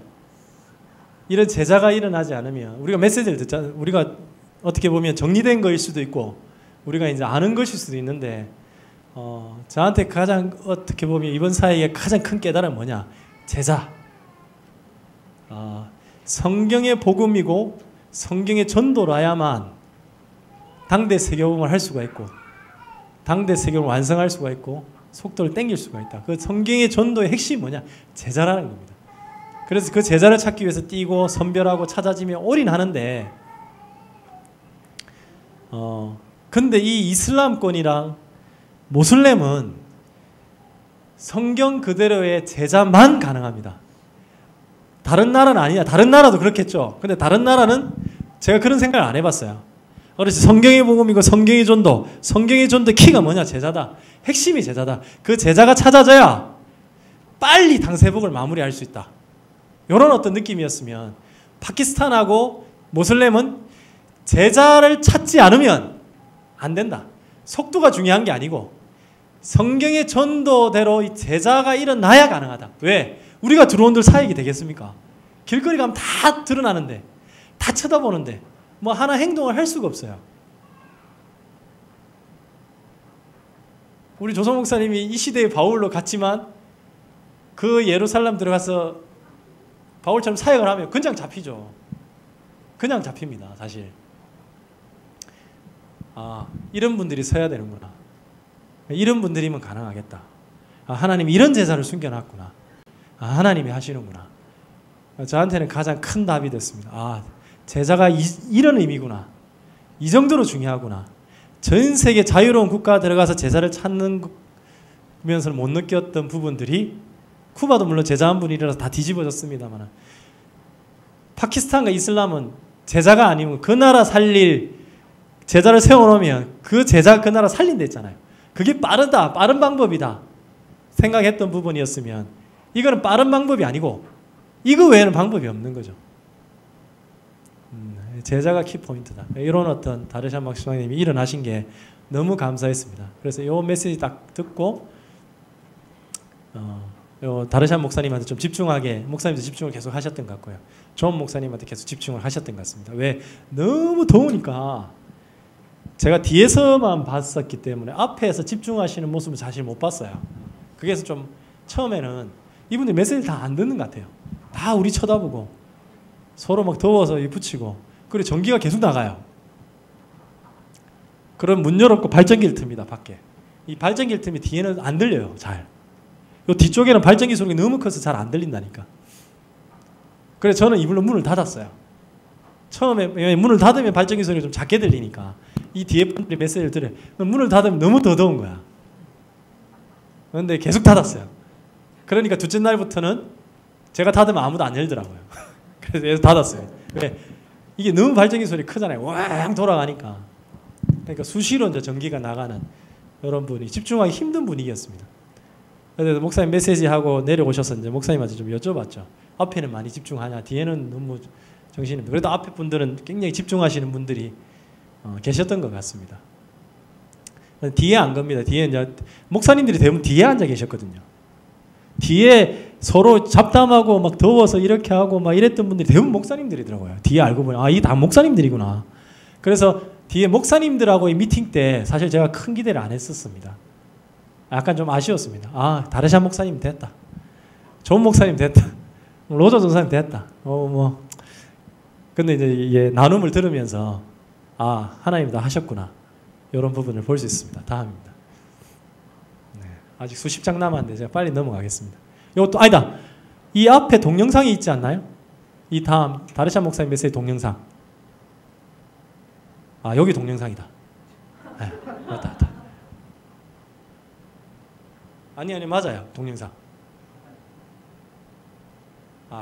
이런 제자가 일어나지 않으면 우리가 메시지를 듣잖아요. 우리가 어떻게 보면 정리된 거일 수도 있고 우리가 이제 아는 것일 수도 있는데 저한테 가장 어떻게 보면 이번 사역의 가장 큰 깨달음은 뭐냐? 제자. 성경의 복음이고 성경의 전도라야만 당대 세계복음을 할 수가 있고 당대 세계복음을 완성할 수가 있고 속도를 땡길 수가 있다. 그 성경의 전도의 핵심이 뭐냐? 제자라는 겁니다. 그래서 그 제자를 찾기 위해서 뛰고 선별하고 찾아지며 올인하는데 근데 이 이슬람권이랑 모슬렘은 성경 그대로의 제자만 가능합니다. 다른 나라는 아니야. 다른 나라도 그렇겠죠. 근데 다른 나라는 제가 그런 생각을 안 해봤어요. 그렇지. 성경의 복음이고 성경의 전도. 성경의 전도의 키가 뭐냐? 제자다. 핵심이 제자다. 그 제자가 찾아져야 빨리 당세복을 마무리할 수 있다. 이런 어떤 느낌이었으면 파키스탄하고 모슬렘은 제자를 찾지 않으면 안 된다. 속도가 중요한 게 아니고 성경의 전도대로 이 제자가 일어나야 가능하다. 왜? 우리가 들어온들 사역이 되겠습니까? 길거리 가면 다 드러나는데 다 쳐다보는데 뭐 하나 행동을 할 수가 없어요. 우리 조성 목사님이 이 시대의 바울로 갔지만 그 예루살렘 들어가서 바울처럼 사역을 하면 그냥 잡히죠. 그냥 잡힙니다. 사실. 이런 분들이 서야 되는구나. 이런 분들이면 가능하겠다. 하나님이 이런 제자를 숨겨놨구나. 하나님이 하시는구나. 저한테는 가장 큰 답이 됐습니다. 제자가 이런 의미구나. 이 정도로 중요하구나. 전 세계 자유로운 국가 들어가서 제자를 찾는 면서 못 느꼈던 부분들이 쿠바도 물론 제자 한 분이 일어나서 다 뒤집어졌습니다만 파키스탄과 이슬람은 제자가 아니면 그 나라 살릴 제자를 세워놓으면 그 제자가 그 나라 살린다 했잖아요. 그게 빠르다, 빠른 방법이다 생각했던 부분이었으면 이거는 빠른 방법이 아니고 이거 외에는 방법이 없는 거죠. 제자가 키포인트다. 이런 어떤 다르샤 막시마님이 일어나신 게 너무 감사했습니다. 그래서 이 메시지 딱 듣고 다르샤 목사님한테 좀 집중하게 목사님도 집중을 계속 하셨던 것 같고요. 존 목사님한테 계속 집중을 하셨던 것 같습니다. 왜? 너무 더우니까 제가 뒤에서만 봤었기 때문에 앞에서 집중하시는 모습을 사실 못 봤어요. 그래서 좀 처음에는 이분들 메시지를 다 안 듣는 것 같아요. 다 우리 쳐다보고 서로 막 더워서 붙이고 그리고 전기가 계속 나가요. 그럼 문 열었고 발전기를 틉니다. 밖에. 이 발전기를 틀면 뒤에는 안 들려요. 잘. 요 뒤쪽에는 발전기 소리가 너무 커서 잘 안 들린다니까. 그래서 저는 이불로 문을 닫았어요. 처음에 문을 닫으면 발전기 소리가 좀 작게 들리니까 이 뒤에 분들이 메시지를 들어요. 문을 닫으면 너무 더더운 거야. 그런데 계속 닫았어요. 그러니까 둘째 날부터는 제가 닫으면 아무도 안 열더라고요. 그래서 닫았어요. 왜? 이게 너무 발전기 소리 크잖아요. 왕 돌아가니까. 그러니까 수시로 이제 전기가 나가는 이런 분이 집중하기 힘든 분위기였습니다. 그래서 목사님 메시지하고 내려오셔서 이제 목사님한테 좀 여쭤봤죠. 앞에는 많이 집중하냐, 뒤에는 너무 정신이 없는데. 그래도 앞에 분들은 굉장히 집중하시는 분들이 계셨던 것 같습니다. 뒤에 안 겁니다. 뒤에 이제 목사님들이 대부분 뒤에 앉아 계셨거든요. 뒤에 서로 잡담하고 막 더워서 이렇게 하고 막 이랬던 분들이 대부분 목사님들이더라고요. 뒤에 알고 보니 이게 다 목사님들이구나. 그래서 뒤에 목사님들하고의 미팅 때 사실 제가 큰 기대를 안 했었습니다. 약간 좀 아쉬웠습니다. 다르샤 목사님 됐다. 좋은 목사님 됐다. 로저 전사님 됐다. 근데 이제 나눔을 들으면서 하나님 다 하셨구나. 이런 부분을 볼 수 있습니다. 다음입니다. 네, 아직 수십 장 남았는데 제가 빨리 넘어가겠습니다. 이것도 아니다. 이 앞에 동영상이 있지 않나요? 이 다음 다르샤 목사님 메시지 동영상. 여기 동영상이다. 네, 맞다. 아니 맞아요. 동영상.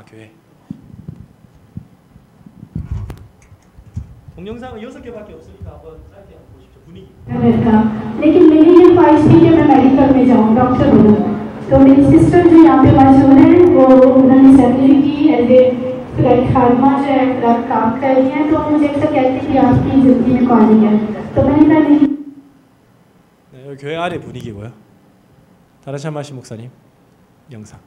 교회. 동영상은 6개밖에 없으니까 한번 짧게 한번 보십시오. 분위기. लेकिन मेरी ये ख्वाहिश थी कि मैं मेडिकल में जाऊँ, डॉक्टर बनूँ। तो मेरी सिस्टर जो यहाँ पे मौजूद है वो उन्होंने सर्जरी की एज ए खादमा जो है काम कर रही है। तो मुझे अक्सर कहती है कि आपकी जिंदगी में कौन है। तो मैंने कहा नहीं। 네, 여기 교회 아래 분위기고요. 다르샤 마시 목사님 영상.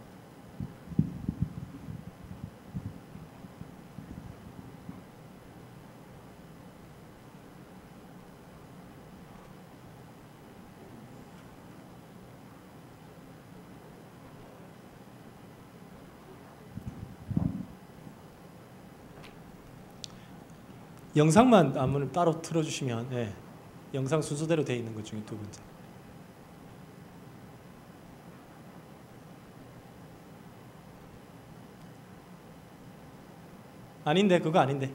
영상만 한번 따로 틀어주시면 영상 순서대로 되어 있는 것 중에 두 번째. 아닌데 그거 아닌데.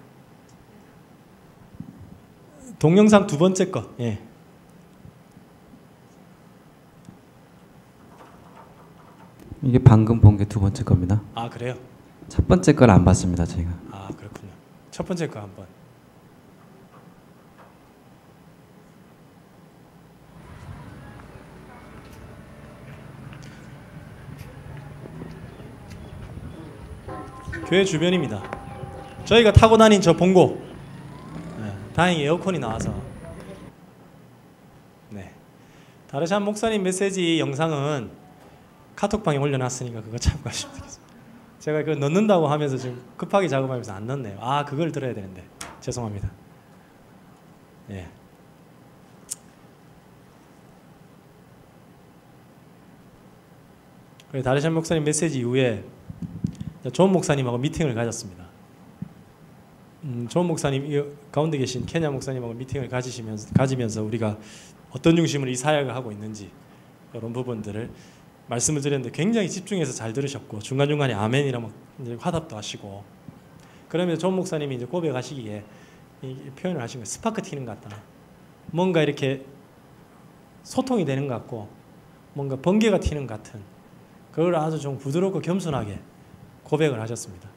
동영상 두 번째 거. 이게 방금 본 게 두 번째 겁니다. 그래요? 첫 번째 걸 안 봤습니다, 제가. 그렇군요. 첫 번째 거 한번. 교회 주변입니다. 저희가 타고 다닌 저 봉고. 다행히 에어컨이 나와서. 네. 다르샤 목사님 메시지 영상은 카톡방에 올려놨으니까 그거 참고하시면 되겠습니다. 제가 그거 넣는다고 하면서 지금 급하게 작업하면서 안 넣었네요. 그걸 들어야 되는데 죄송합니다. 그래서 다르샤 목사님 메시지 이후에 존 목사님하고 미팅을 가졌습니다. 존 목사님 가운데 계신 케냐 목사님하고 미팅을 가지면서 우리가 어떤 중심으로 이 사역을 하고 있는지 이런 부분들을 말씀을 드렸는데 굉장히 집중해서 잘 들으셨고 중간중간에 아멘이라 막 화답도 하시고 그러면서 존 목사님이 이제 고백하시기에 이 표현을 하신 거예요. 스파크 튀는 것 같다. 뭔가 이렇게 소통이 되는 것 같고 뭔가 번개가 튀는 것 같은 그걸 아주 좀 부드럽고 겸손하게 고백을 하셨습니다.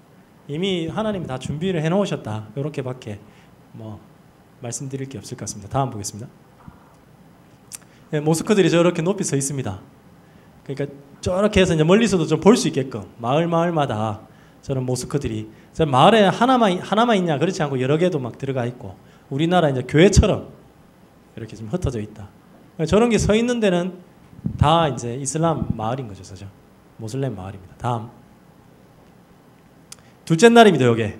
이미 하나님이 다 준비를 해놓으셨다. 이렇게밖에 말씀드릴 게 없을 것 같습니다. 다음 보겠습니다. 모스크들이 저렇게 높이 서 있습니다. 그러니까 저렇게 해서 이제 멀리서도 좀 볼 수 있게끔 마을마다 저런 모스크들이 마을에 하나만 있냐 그렇지 않고 여러 개도 막 들어가 있고 우리나라 이제 교회처럼 이렇게 좀 흩어져 있다. 저런 게 서 있는 데는 다 이제 이슬람 마을인 거죠, 그죠? 모슬렘 마을입니다. 다음. 둘째 날입니다, 요게.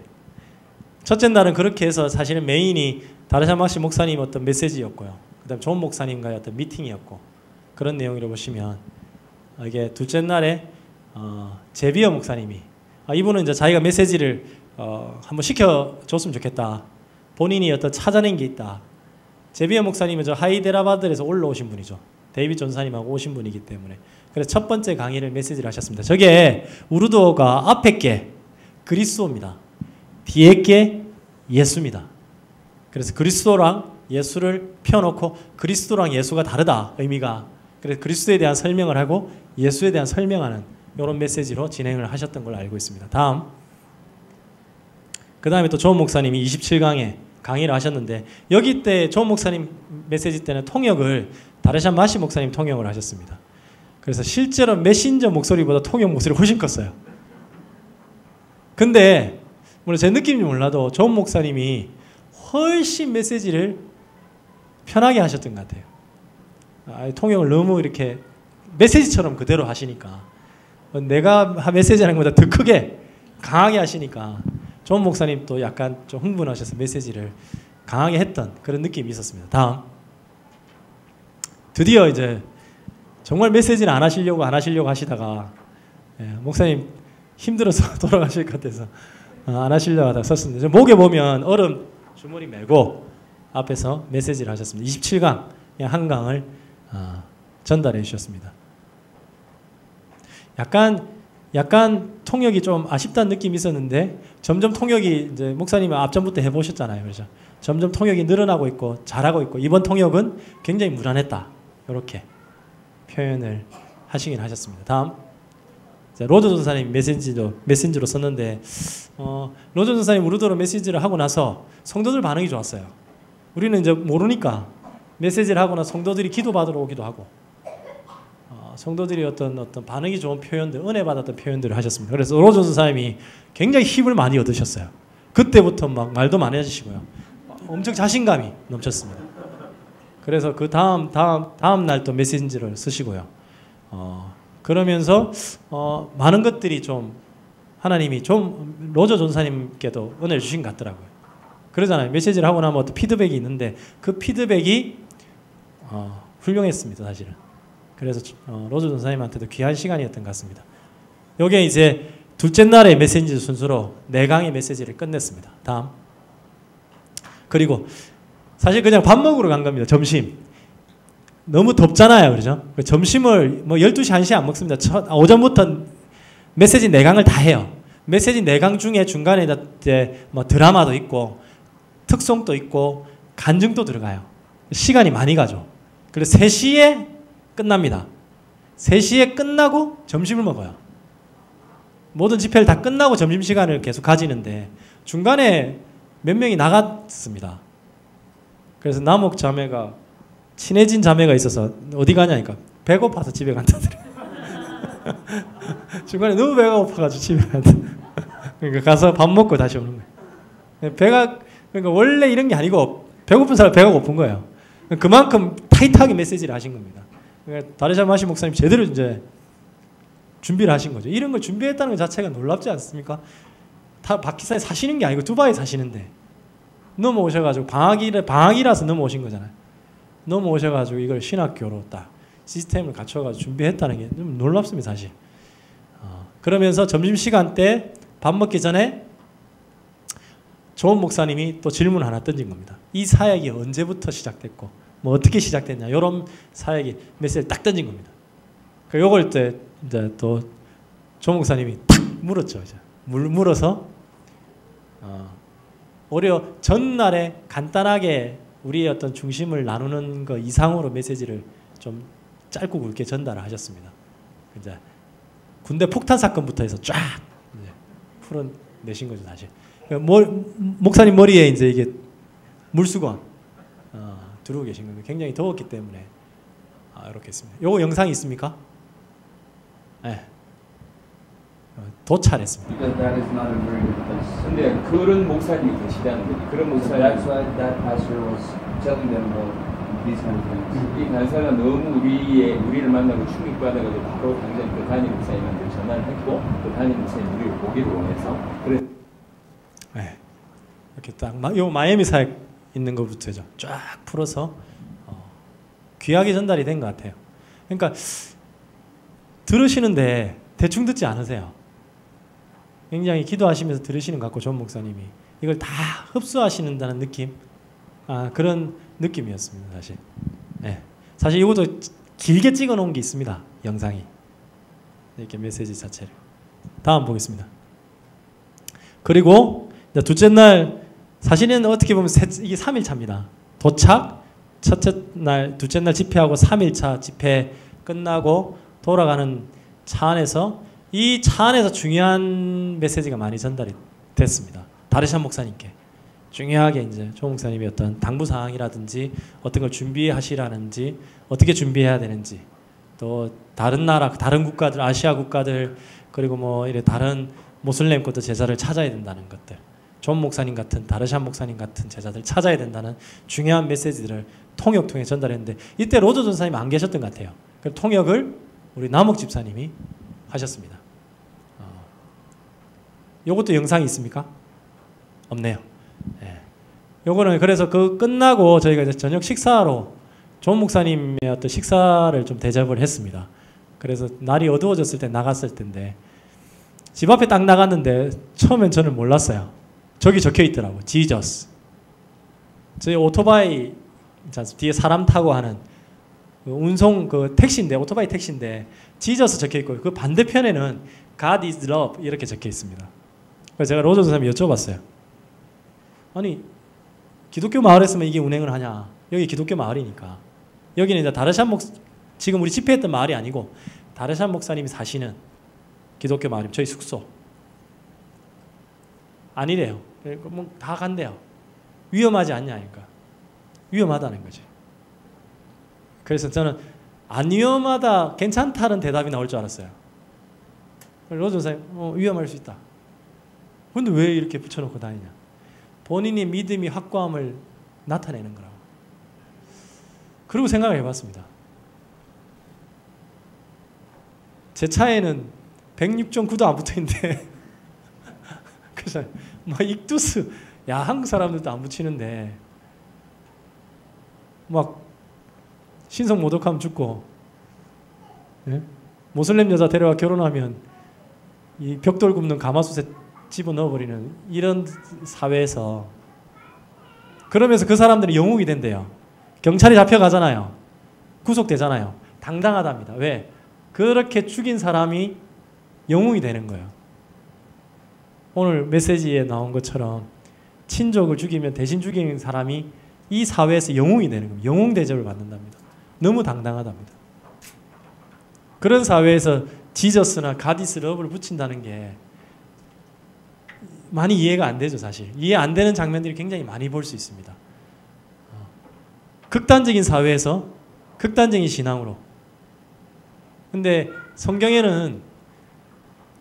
첫째 날은 그렇게 해서 사실은 메인이 다르샤 막시 목사님 어떤 메시지였고요. 그다음 존 목사님과의 어떤 미팅이었고 그런 내용을 보시면 이게 둘째 날에 제비어 목사님이 이분은 이제 자기가 메시지를 한번 시켜줬으면 좋겠다. 본인이 어떤 찾아낸 게 있다. 제비어 목사님은 저 하이데라바드에서 올라오신 분이죠. 데이빗 전사님하고 오신 분이기 때문에. 그래서 첫 번째 강의를 메시지를 하셨습니다. 저게 우르도가 앞에 게 그리스도입니다. 뒤에 게 예수입니다. 그래서 그리스도랑 예수를 펴놓고 그리스도랑 예수가 다르다 의미가. 그래서 그리스도에 대한 설명을 하고 예수에 대한 설명하는 이런 메시지로 진행을 하셨던 걸로 알고 있습니다. 다음. 그 다음에 또 존 목사님이 27강에 강의를 하셨는데 여기 때 존 목사님 메시지 때는 통역을 다르샤 마시 목사님 통역을 하셨습니다. 그래서 실제로 메신저 목소리보다 통역 목소리가 훨씬 컸어요. 근데 물론 제 느낌인지 몰라도 존 목사님이 훨씬 메시지를 편하게 하셨던 것 같아요. 통역을 너무 이렇게 메시지처럼 그대로 하시니까 내가 메시지하는 것보다 더 크게 강하게 하시니까 존 목사님도 약간 좀 흥분하셔서 메시지를 강하게 했던 그런 느낌이 있었습니다. 다음. 드디어 이제 정말 메시지를 안 하시려고 하시다가 목사님 힘들어서 돌아가실 것 같아서 안 하시려고 하다가 썼습니다. 목에 보면 얼음 주머니 메고 앞에서 메시지를 하셨습니다. 27강 한 강을 전달해 주셨습니다. 약간 통역이 좀 아쉽다는 느낌이 있었는데 점점 통역이 이제 목사님은 앞전부터 해보셨잖아요. 그렇죠? 점점 통역이 늘어나고 있고 잘하고 있고 이번 통역은 굉장히 무난했다. 이렇게 표현을 하시긴 하셨습니다. 다음. 로저 전사님 메신저로 썼는데 로저 전사님 우르도로 메시지를 하고 나서 성도들 반응이 좋았어요. 우리는 이제 모르니까 메시지를 하거나 성도들이 기도받으러 오기도 하고 성도들이 어떤 반응이 좋은 표현들, 은혜 받았던 표현들을 하셨습니다. 그래서 로저 전사님이 굉장히 힘을 많이 얻으셨어요. 그때부터 막 말도 많이 하시고요. 엄청 자신감이 넘쳤습니다. 그래서 그 다음 날 또 메신저를 쓰시고요. 그러면서 많은 것들이 좀 하나님이 좀 로저 전사님께도 은혜를 주신 것 같더라고요. 그러잖아요. 메시지를 하고 나면 어떤 피드백이 있는데 그 피드백이 훌륭했습니다. 사실은. 그래서 로저 전사님한테도 귀한 시간이었던 것 같습니다. 요게 이제 둘째 날의 메시지 순서로 4강의 메시지를 끝냈습니다. 다음. 그리고 사실 그냥 밥 먹으러 간 겁니다. 점심. 너무 덥잖아요. 그렇죠? 점심을 뭐 12시, 1시에 안 먹습니다. 오전부터 메시지 4강을 다 해요. 메시지 4강 중에 중간에 이제 뭐 드라마도 있고 특송도 있고 간증도 들어가요. 시간이 많이 가죠. 그래서 3시에 끝납니다. 3시에 끝나고 점심을 먹어요. 모든 집회를 다 끝나고 점심시간을 계속 가지는데 중간에 몇 명이 나갔습니다. 그래서 남옥 자매가 친해진 자매가 있어서 어디 가냐니까 배고파서 집에 간다더래요. 중간에 너무 배가 고파가지고 집에 간다. 그러니까 가서 밥 먹고 다시 오는 거예요. 그러니까 원래 이런 게 아니고 배고픈 사람 배가 고픈 거예요. 그만큼 타이트하게 메시지를 하신 겁니다. 그러니까 다르샤 마시 목사님 제대로 이제 준비를 하신 거죠. 이런 걸 준비했다는 것 자체가 놀랍지 않습니까? 다 파키스탄에 사시는 게 아니고 두바이에 사시는데 넘어오셔가지고 방학이라서 넘어오신 거잖아요. 넘어오셔가지고 이걸 신학교로 딱 시스템을 갖춰가지고 준비했다는 게 좀 놀랍습니다, 사실. 그러면서 점심시간 때 밥 먹기 전에 존 목사님이 또 질문 하나 던진 겁니다. 이 사역이 언제부터 시작됐고 뭐 어떻게 시작됐냐 이런 사역이 메시지를 딱 던진 겁니다. 요걸 때 이제 또 존 목사님이 탁 물었죠. 이제 물어서 오히려 전날에 간단하게 우리의 어떤 중심을 나누는 거 이상으로 메시지를 좀 짧고 굵게 전달을 하셨습니다. 이제 군대 폭탄 사건부터 해서 쫙 풀어내신 거죠, 사실. 목사님 머리에 이제 이게 물수건 두르고 계신 겁니다. 굉장히 더웠기 때문에 이렇게 했습니다. 요거 영상이 있습니까? 네. 도찰했습니다. 근데 그런 목사님이 계시다는 거지. 그런 목사님. That's why that pastor was telling them about these kind of things. 이 간사가 너무 우리를 만나고 충격받아가지고 바로 당장 그 담임 목사님한테 전화를 했고 그 담임 목사님 우리를 보기를 원해서 그래. 네. 이렇게 딱 요 마이애미 사역 있는 것부터죠. 쫙 풀어서 귀하게 전달이 된 것 같아요. 그러니까 들으시는데 대충 듣지 않으세요. 굉장히 기도하시면서 들으시는 것 같고, 존 목사님이 이걸 다 흡수하시는다는 느낌, 그런 느낌이었습니다. 사실. 네. 사실 이것도 길게 찍어 놓은 게 있습니다. 영상이 이렇게 메시지 자체를. 다음 보겠습니다. 그리고 둘째 날, 사실은 어떻게 보면 이게 3일차입니다. 도착, 첫째 날, 둘째 날 집회하고 3일차 집회 끝나고 돌아가는 차 안에서, 이 차 안에서 중요한 메시지가 많이 전달이 됐습니다. 다르샨 목사님께 중요하게 이제 조 목사님이 어떤 당부 사항이라든지 어떤 걸 준비하시라는지, 어떻게 준비해야 되는지, 또 다른 나라, 다른 국가들, 아시아 국가들, 그리고 뭐 이래 다른 모슬렘 것도 제자를 찾아야 된다는 것들, 존 목사님 같은, 다르샨 목사님 같은 제자들 찾아야 된다는 중요한 메시지들을 통역 통해 전달했는데, 이때 로저 전사님 안 계셨던 것 같아요. 그 통역을 우리 남욱 집사님이 하셨습니다. 요것도 영상이 있습니까? 없네요. 예. 요거는 그래서 그 끝나고 저희가 이제 저녁 식사로 존 목사님의 어떤 식사를 좀 대접을 했습니다. 그래서 날이 어두워졌을 때 나갔을 텐데, 집 앞에 딱 나갔는데 처음엔 저는 몰랐어요. 저기 적혀 있더라고. 지저스. 저희 오토바이 뒤에 사람 타고 하는 운송 그 택시인데, 오토바이 택시인데 지저스 적혀 있고, 그 반대편에는 God is love 이렇게 적혀 있습니다. 그래서 제가 로저 선생님이 여쭤봤어요. 아니, 기독교 마을에서만 이게 운행을 하냐? 여기 기독교 마을이니까. 여기는 이제 다르샨 지금 우리 집회했던 마을이 아니고 다르샨 목사님이 사시는 기독교 마을이면 저희 숙소. 아니래요. 뭐 다 간대요. 위험하지 않냐니까. 위험하다는 거지. 그래서 저는 안 위험하다, 괜찮다는 대답이 나올 줄 알았어요. 로저 선생님, 위험할 수 있다. 근데 왜 이렇게 붙여놓고 다니냐? 본인의 믿음이 확고함을 나타내는 거라고. 그리고 생각을 해봤습니다. 제 차에는 106.9도 안 붙어있는데 그래서 막 익두스, 야, 한국 사람들도 안 붙이는데 막 신성 모독하면 죽고, 예? 모슬렘 여자 데려와 결혼하면 이 벽돌 굽는 가마솥에 집어넣어버리는 이런 사회에서, 그러면서 그 사람들이 영웅이 된대요. 경찰이 잡혀가잖아요. 구속되잖아요. 당당하답니다. 왜? 그렇게 죽인 사람이 영웅이 되는 거예요. 오늘 메시지에 나온 것처럼 친족을 죽이면 대신 죽인 사람이 이 사회에서 영웅이 되는 겁니다. 영웅 대접을 받는답니다. 너무 당당하답니다. 그런 사회에서 지저스나 가디스 러브를 붙인다는 게 많이 이해가 안 되죠, 사실. 이해 안 되는 장면들이 굉장히 많이 볼 수 있습니다. 극단적인 사회에서 극단적인 신앙으로. 근데 성경에는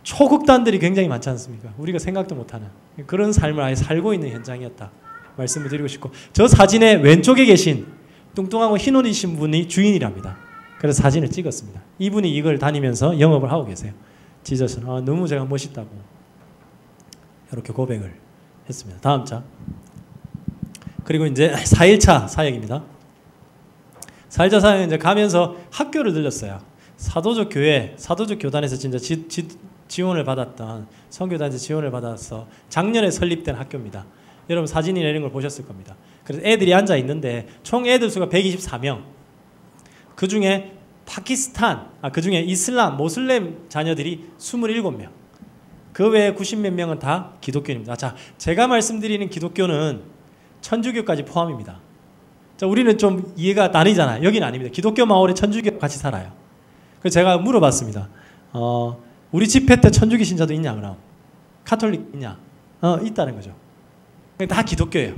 초극단들이 굉장히 많지 않습니까? 우리가 생각도 못하는 그런 삶을 아예 살고 있는 현장이었다 말씀을 드리고 싶고, 저 사진의 왼쪽에 계신 뚱뚱하고 흰 옷 입으신 분이 주인이랍니다. 그래서 사진을 찍었습니다. 이분이 이걸 다니면서 영업을 하고 계세요. 지저스는 너무 제가 멋있다고 이렇게 고백을 했습니다. 다음 차. 그리고 이제 4일차 사역입니다. 4일차 사역은 이제 가면서 학교를 들렸어요. 사도적 교회, 사도적 교단에서 진짜 지원을 받았던, 선교단에서 지원을 받아서 작년에 설립된 학교입니다. 여러분 사진이나 이런 걸 보셨을 겁니다. 그래서 애들이 앉아 있는데 총 애들 수가 124명. 그 중에 파키스탄, 그 중에 이슬람, 모슬렘 자녀들이 27명. 그 외에 90몇 명은 다 기독교인입니다. 자, 제가 말씀드리는 기독교는 천주교까지 포함입니다. 자, 우리는 좀 이해가 나뉘잖아요. 여기는 아닙니다. 기독교 마을에 천주교 같이 살아요. 그래서 제가 물어봤습니다. 우리 집회 때 천주교 신자도 있냐 그럼? 카톨릭 있냐? 있다는 거죠. 다 기독교예요.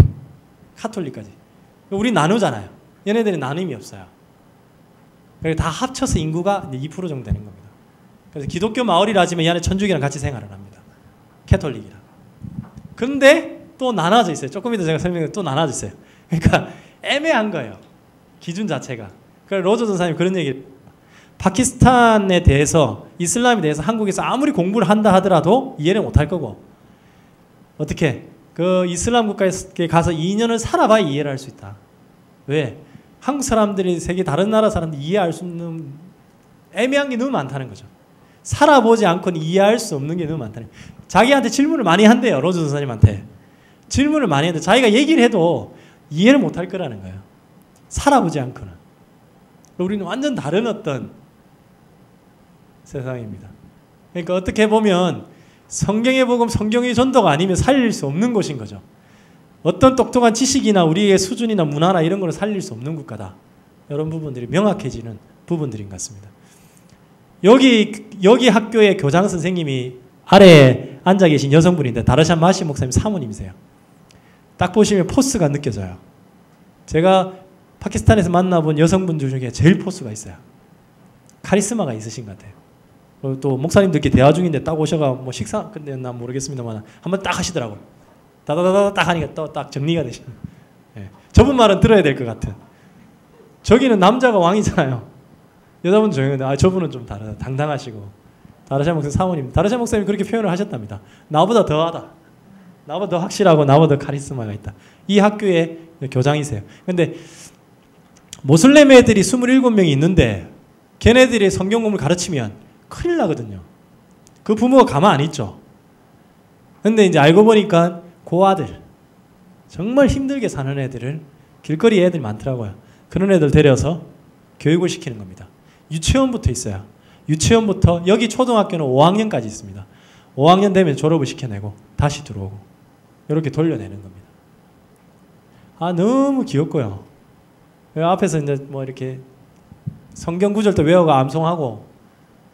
카톨릭까지. 우리 나누잖아요. 얘네들은 나눔이 없어요. 다 합쳐서 인구가 2% 정도 되는 겁니다. 그래서 기독교 마을이라 하지만 이 안에 천주교랑 같이 생활을 합니다. 캐톨릭이랑. 그런데 또 나눠져 있어요. 조금 이따 제가 설명해 또 나눠져 있어요. 그러니까 애매한 거예요. 기준 자체가. 그래서 로저 전사님 그런 얘기를, 파키스탄에 대해서, 이슬람에 대해서 한국에서 아무리 공부를 한다 하더라도 이해를 못할 거고, 어떻게 그 이슬람 국가에 가서 2년을 살아봐야 이해를 할 수 있다. 왜? 한국 사람들이 세계 다른 나라 사람들 이해할 수 없는 애매한 게 너무 많다는 거죠. 살아보지 않고는 이해할 수 없는 게 너무 많다는 거예요. 자기한테 질문을 많이 한대요. 로즈 전사님한테. 질문을 많이 했는데 자기가 얘기를 해도 이해를 못할 거라는 거예요. 살아보지 않고는. 우리는 완전 다른 어떤 세상입니다. 그러니까 어떻게 보면 성경의 복음, 성경의 전도가 아니면 살릴 수 없는 곳인 거죠. 어떤 똑똑한 지식이나 우리의 수준이나 문화나 이런 거를 살릴 수 없는 국가다. 이런 부분들이 명확해지는 부분들인 것 같습니다. 여기 학교의 교장 선생님이 아래에 앉아 계신 여성분인데 다르샴 마시 목사님 사모님이세요. 딱 보시면 포스가 느껴져요. 제가 파키스탄에서 만나본 여성분들 중에 제일 포스가 있어요. 카리스마가 있으신 것 같아요. 또 목사님들끼리 대화 중인데 딱 오셔가 뭐 식사 근데 난 모르겠습니다만 한번 딱 하시더라고요. 다다다다 딱 하니까 또 딱 정리가 되시는. 예. 저분 말은 들어야 될 것 같은. 저기는 남자가 왕이잖아요. 여자분 조용한데 아 저분은 좀 다르다. 당당하시고. 다르샤 목사님 사모님. 다르샤 목사님이 그렇게 표현을 하셨답니다. 나보다 더하다. 나보다 더 확실하고 나보다 더 카리스마가 있다. 이 학교의 교장이세요. 근데 모슬렘 애들이 27명이 있는데 걔네들이 성경 공부를 가르치면 큰일 나거든요. 그 부모가 가만 안 있죠. 근데 이제 알고 보니까 고아들, 정말 힘들게 사는 애들을 길거리 애들 많더라고요. 그런 애들 데려서 교육을 시키는 겁니다. 유치원부터 있어요. 유치원부터 여기 초등학교는 5학년까지 있습니다. 5학년 되면 졸업을 시켜내고 다시 들어오고 이렇게 돌려내는 겁니다. 아 너무 귀엽고요. 앞에서 이제 뭐 이렇게 성경 구절도 외워가 암송하고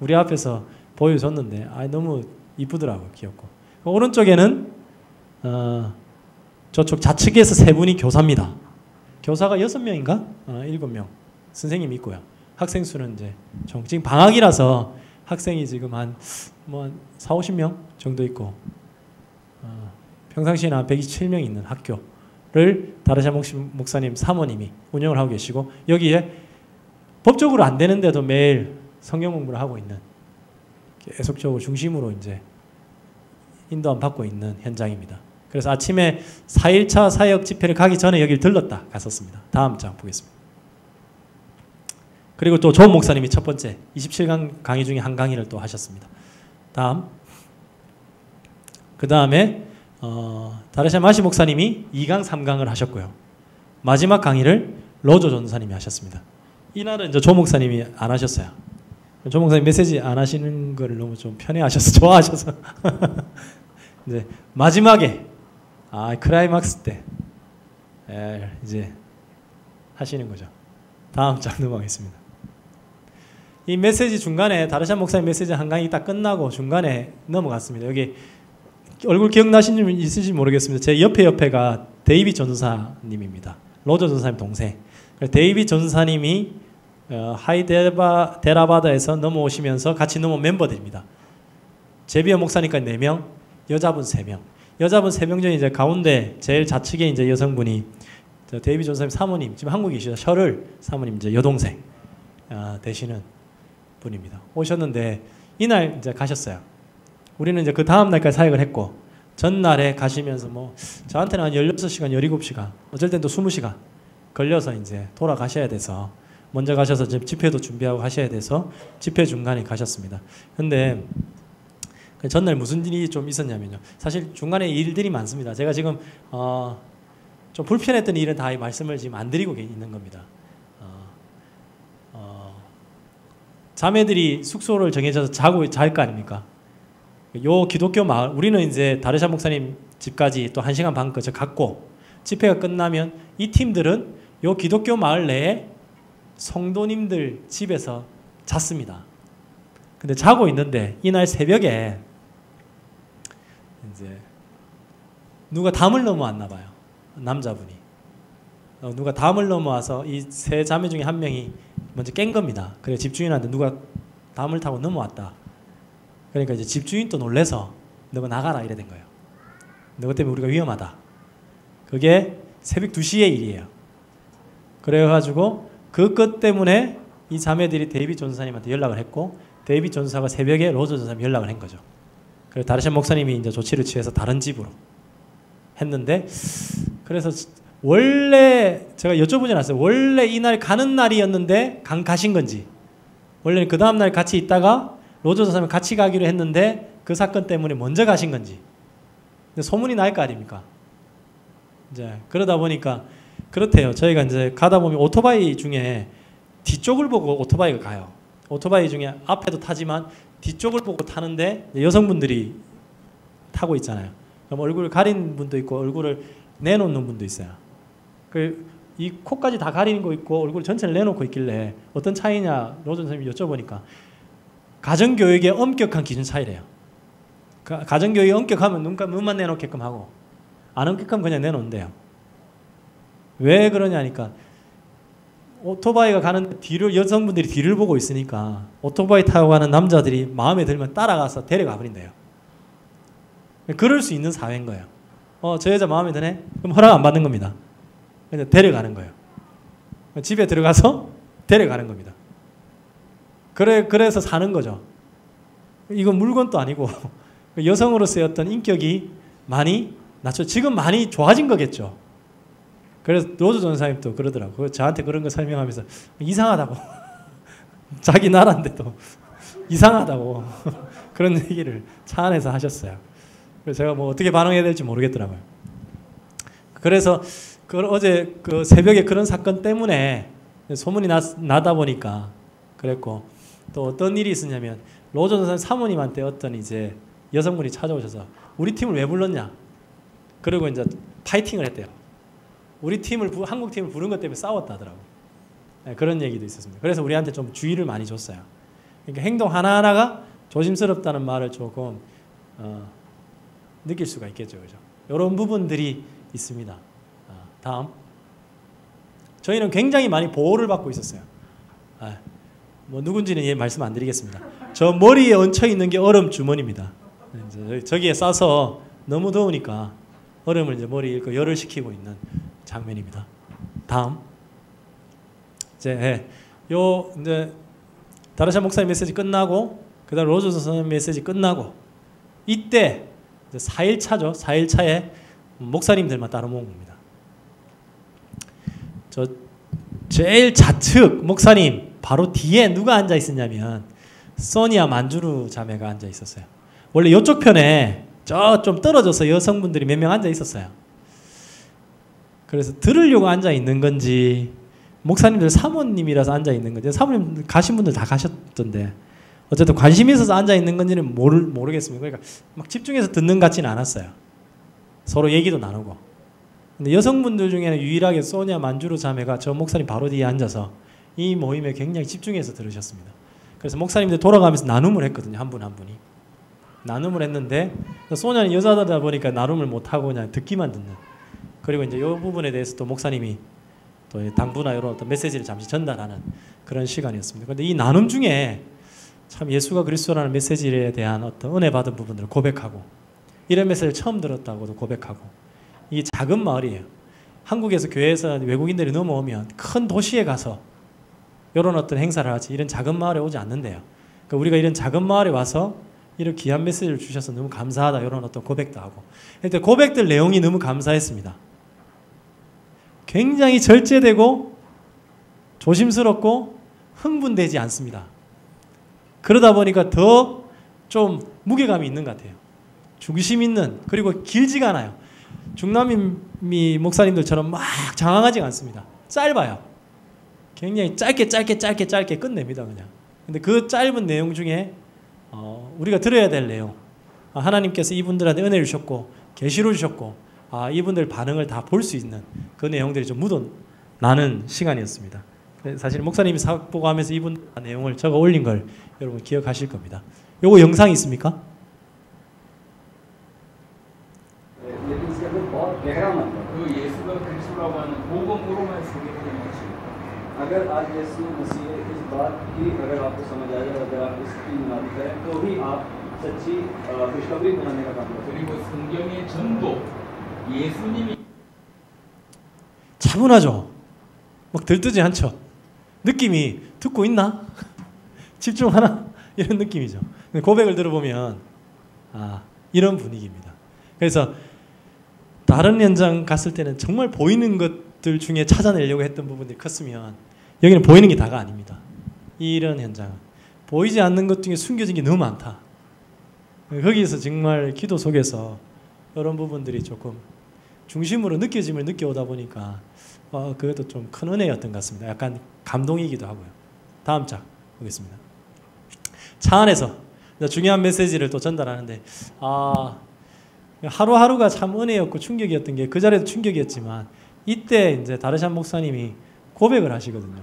우리 앞에서 보여줬는데 아 너무 이쁘더라고요. 귀엽고. 오른쪽에는 저쪽 좌측에서 세 분이 교사입니다. 교사가 6명인가? 7명 선생님이 있고요. 학생 수는 이제 지금 방학이라서 학생이 지금 한 뭐 40-50명 정도 있고 평상시에는 한 127명 있는 학교를 다르샤 목사님 사모님이 운영을 하고 계시고 여기에 법적으로 안 되는데도 매일 성경 공부를 하고 있는 계속적으로 중심으로 이제 인도함 받고 있는 현장입니다. 그래서 아침에 4일차 사역 집회를 가기 전에 여기를 들렀다 갔었습니다. 다음 장 보겠습니다. 그리고 또 조 목사님이 첫 번째 27강 강의 중에 한 강의를 또 하셨습니다. 다음 그 다음에 다르샤 마시 목사님이 2강 3강을 하셨고요. 마지막 강의를 로조 전사님이 하셨습니다. 이날은 이제 조 목사님이 안 하셨어요. 조 목사님 메시지 안 하시는 걸 너무 좀 편해하셔서 좋아하셔서 이제 마지막에 클라이막스 때 이제 하시는 거죠. 다음 장 넘어가겠습니다. 이 메시지 중간에 다르샤 목사님 메시지 한 강의 딱 끝나고 중간에 넘어갔습니다. 여기 얼굴 기억나시는 분 있으신지 모르겠습니다. 제 옆에가 데이빗 전사님입니다. 로저 전사님 동생. 데이빗 전사님이 하이데라바드에서 넘어오시면서 같이 넘어온 멤버들입니다. 제비어 목사니까 4명, 여자분 3명. 여자분 3명 중에 이제 가운데 제일 좌측에 이제 여성분이 데이빗 전사님 사모님, 지금 한국에 계시죠. 셔를 사모님 이제 여동생 되시는 분입니다. 오셨는데 이날 이제 가셨어요. 우리는 이제 그 다음 날까지 사역을 했고 전날에 가시면서 뭐 저한테는 한 16시간, 17시간, 어쩔 땐 또 20시간 걸려서 이제 돌아가셔야 돼서 먼저 가셔서 집회도 준비하고 하셔야 돼서 집회 중간에 가셨습니다. 근데 전날 무슨 일이 좀 있었냐면요. 사실 중간에 일들이 많습니다. 제가 지금 좀 불편했던 일은 다 말씀을 지금 안 드리고 있는 겁니다. 자매들이 숙소를 정해져서 잘 거 아닙니까? 요 기독교 마을, 우리는 이제 다르샤 목사님 집까지 또 1시간 반 거쳐 갔고 집회가 끝나면 이 팀들은 요 기독교 마을 내에 성도님들 집에서 잤습니다. 근데 자고 있는데 이날 새벽에 이제 누가 담을 넘어왔나 봐요. 남자분이. 누가 담을 넘어와서 이 세 자매 중에 한 명이 먼저 깬 겁니다. 그래 집주인한테 누가 담을 타고 넘어왔다. 그러니까 이제 집주인도 놀래서 너가 나가라 이래 된 거예요. 너가 때문에 우리가 위험하다. 그게 새벽 2시의 일이에요. 그래가지고 그 것 때문에 이 자매들이 데이빗 전사님한테 연락을 했고 데이빗 전사가 새벽에 로저 전사님 연락을 한 거죠. 그래서 다르샤 목사님이 이제 조치를 취해서 다른 집으로 했는데 그래서 원래 제가 여쭤보진 않았어요. 원래 이날 가는 날이었는데 가신 건지, 원래는 그 다음 날 같이 있다가 로저 전사님 같이 가기로 했는데 그 사건 때문에 먼저 가신 건지. 근데 소문이 날 거 아닙니까? 이제 그러다 보니까 그렇대요. 저희가 이제 가다 보면 오토바이 중에 뒤쪽을 보고 오토바이가 가요. 오토바이 중에 앞에도 타지만 뒤쪽을 보고 타는데 여성분들이 타고 있잖아요. 그럼 얼굴을 가린 분도 있고 얼굴을 내놓는 분도 있어요. 이 코까지 다 가리는 거 있고 얼굴 전체를 내놓고 있길래 어떤 차이냐 로전 선생님이 여쭤보니까 가정교육의 엄격한 기준 차이래요. 가정교육이 엄격하면 눈만 내놓게끔 하고 안 엄격하면 그냥 내놓는데요. 왜 그러냐니까 오토바이가 가는 뒤를 여성분들이 뒤를 보고 있으니까 오토바이 타고 가는 남자들이 마음에 들면 따라가서 데려가 버린대요. 그럴 수 있는 사회인 거예요. 저 여자 마음에 드네? 그럼 허락 안 받는 겁니다. 그냥 데려가는 거예요. 집에 들어가서 데려가는 겁니다. 그래서 사는 거죠. 이건 물건도 아니고 여성으로서의 어떤 인격이 많이 낮춰 지금 많이 좋아진 거겠죠. 그래서 로저 전사님도 그러더라고요. 저한테 그런 거 설명하면서 이상하다고. 자기 나라인데도 이상하다고 그런 얘기를 차 안에서 하셨어요. 그래서 제가 뭐 어떻게 반응해야 될지 모르겠더라고요. 그래서 어제 그 새벽에 그런 사건 때문에 소문이 나다 보니까 그랬고, 또 어떤 일이 있었냐면 로저 전사님 사모님한테 어떤 이제 여성분이 찾아오셔서 우리 팀을 왜 불렀냐, 그리고 이제 파이팅을 했대요. 우리 팀을 한국 팀을 부른 것 때문에 싸웠다 하더라고. 네, 그런 얘기도 있었습니다. 그래서 우리한테 좀 주의를 많이 줬어요. 그러니까 행동 하나하나가 조심스럽다는 말을 조금 느낄 수가 있겠죠, 그죠? 이런 부분들이 있습니다. 다음, 저희는 굉장히 많이 보호를 받고 있었어요. 뭐 누군지는 말씀 안 드리겠습니다. 저 머리에 얹혀 있는 게 얼음 주머니입니다. 이제 저기에 싸서 너무 더우니까 얼음을 이제 머리에 열을 식히고 있는 장면입니다. 다음, 이제 다르샤 목사님 메시지 끝나고 그다음 로저 선생님 메시지 끝나고 이때 이제 4일차죠. 4일차에 목사님들만 따로 모은 겁니다. 저 제일 좌측 목사님 바로 뒤에 누가 앉아 있었냐면 소니아 만주르 자매가 앉아 있었어요. 원래 이쪽 편에 저 좀 떨어져서 여성분들이 몇 명 앉아 있었어요. 그래서 들으려고 앉아 있는 건지 목사님들 사모님이라서 앉아 있는 건지, 사모님 가신 분들 다 가셨던데 어쨌든 관심이 있어서 앉아 있는 건지는 모르겠습니다. 그러니까 막 집중해서 듣는 것 같지는 않았어요. 서로 얘기도 나누고. 근데 여성분들 중에는 유일하게 소니아 만주르 자매가 저 목사님 바로 뒤에 앉아서 이 모임에 굉장히 집중해서 들으셨습니다. 그래서 목사님들 돌아가면서 나눔을 했거든요. 한 분 한 분이. 나눔을 했는데 소니아는 여자다 보니까 나눔을 못하고 그냥 듣기만 듣는. 그리고 이제 이 부분에 대해서 또 목사님이 또 당부나 이런 어떤 메시지를 잠시 전달하는 그런 시간이었습니다. 그런데 이 나눔 중에 참 예수가 그리스도라는 메시지에 대한 어떤 은혜 받은 부분들을 고백하고, 이런 메시지를 처음 들었다고도 고백하고, 이 작은 마을이에요. 한국에서 교회에서 외국인들이 넘어오면 큰 도시에 가서 이런 어떤 행사를 하지 이런 작은 마을에 오지 않는데요. 그러니까 우리가 이런 작은 마을에 와서 이런 귀한 메시지를 주셔서 너무 감사하다 이런 어떤 고백도 하고, 그때 고백들 내용이 너무 감사했습니다. 굉장히 절제되고 조심스럽고 흥분되지 않습니다. 그러다 보니까 더 좀 무게감이 있는 것 같아요. 중심 있는, 그리고 길지가 않아요. 중남미 목사님들처럼 막 장황하지가 않습니다. 짧아요. 굉장히 짧게 끝냅니다, 그냥. 근데 그 짧은 내용 중에 우리가 들어야 될 내용, 하나님께서 이분들한테 은혜를 주셨고 계시를 주셨고 이분들 반응을 다 볼 수 있는 그 내용들이 좀 묻어나는 시간이었습니다. 사실 목사님이 사보고하면서 이분 내용을 적어 올린 걸 여러분 기억하실 겁니다. 요거 영상이 있습니까? 그 예수가 그리스도라고 하는 복음으로만 세계되는 것이 अगर आज यीशु मसीह इस बात की अगर आपको समझ आ जाए, अगर आप इसकी मुनादी करें तो ही आप सच्ची खुशखबरी बनाने का काम करें. 그리고 성경의 전도 예수님이 차분하죠. 막 들뜨지 않죠. 느낌이 듣고 있나? 집중하나? 이런 느낌이죠. 고백을 들어보면 이런 분위기입니다. 그래서 다른 현장 갔을 때는 정말 보이는 것들 중에 찾아내려고 했던 부분들이 컸으면 여기는 보이는 게 다가 아닙니다. 이런 현장은 보이지 않는 것 중에 숨겨진 게 너무 많다. 거기에서 정말 기도 속에서 이런 부분들이 조금 중심으로 느껴짐을 느껴오다 보니까 그것도 좀 큰 은혜였던 것 같습니다. 약간 감동이기도 하고요. 다음 장 보겠습니다. 차 안에서 중요한 메시지를 또 전달하는데 하루하루가 참 은혜였고 충격이었던 게 그 자리에도 충격이었지만 이때 이제 다르샨 목사님이 고백을 하시거든요.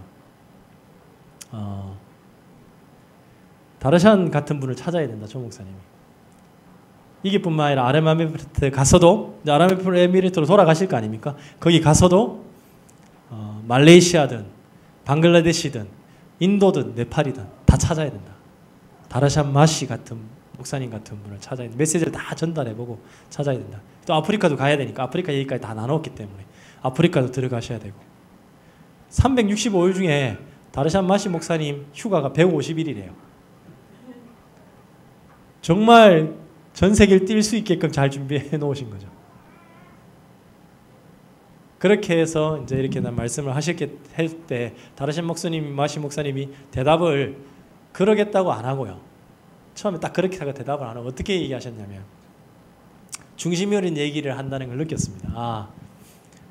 다르샨 같은 분을 찾아야 된다, 조 목사님이. 이게뿐만 아니라 아랍에미리트에 가서도 아랍에미리트로 돌아가실 거 아닙니까? 거기 가서도 말레이시아든 방글라데시든 인도든 네팔이든 다 찾아야 된다. 다르샨 마시 같은 목사님 같은 분을 찾아야 된다. 메시지를 다 전달해보고 찾아야 된다. 또 아프리카도 가야 되니까 아프리카 얘기까지 다 나눴기 때문에 아프리카도 들어가셔야 되고 365일 중에 다르샨 마시 목사님 휴가가 150일이래요. 정말 전 세계를 뛸 수 있게끔 잘 준비해 놓으신 거죠. 그렇게 해서 이제 이렇게 말씀을 하셨게 할 때 다르샨 목사님, 마시 목사님이 대답을 그러겠다고 안 하고요. 처음에 딱 그렇게 하고 대답을 안 하고 어떻게 얘기하셨냐면 중심이 어린 얘기를 한다는 걸 느꼈습니다.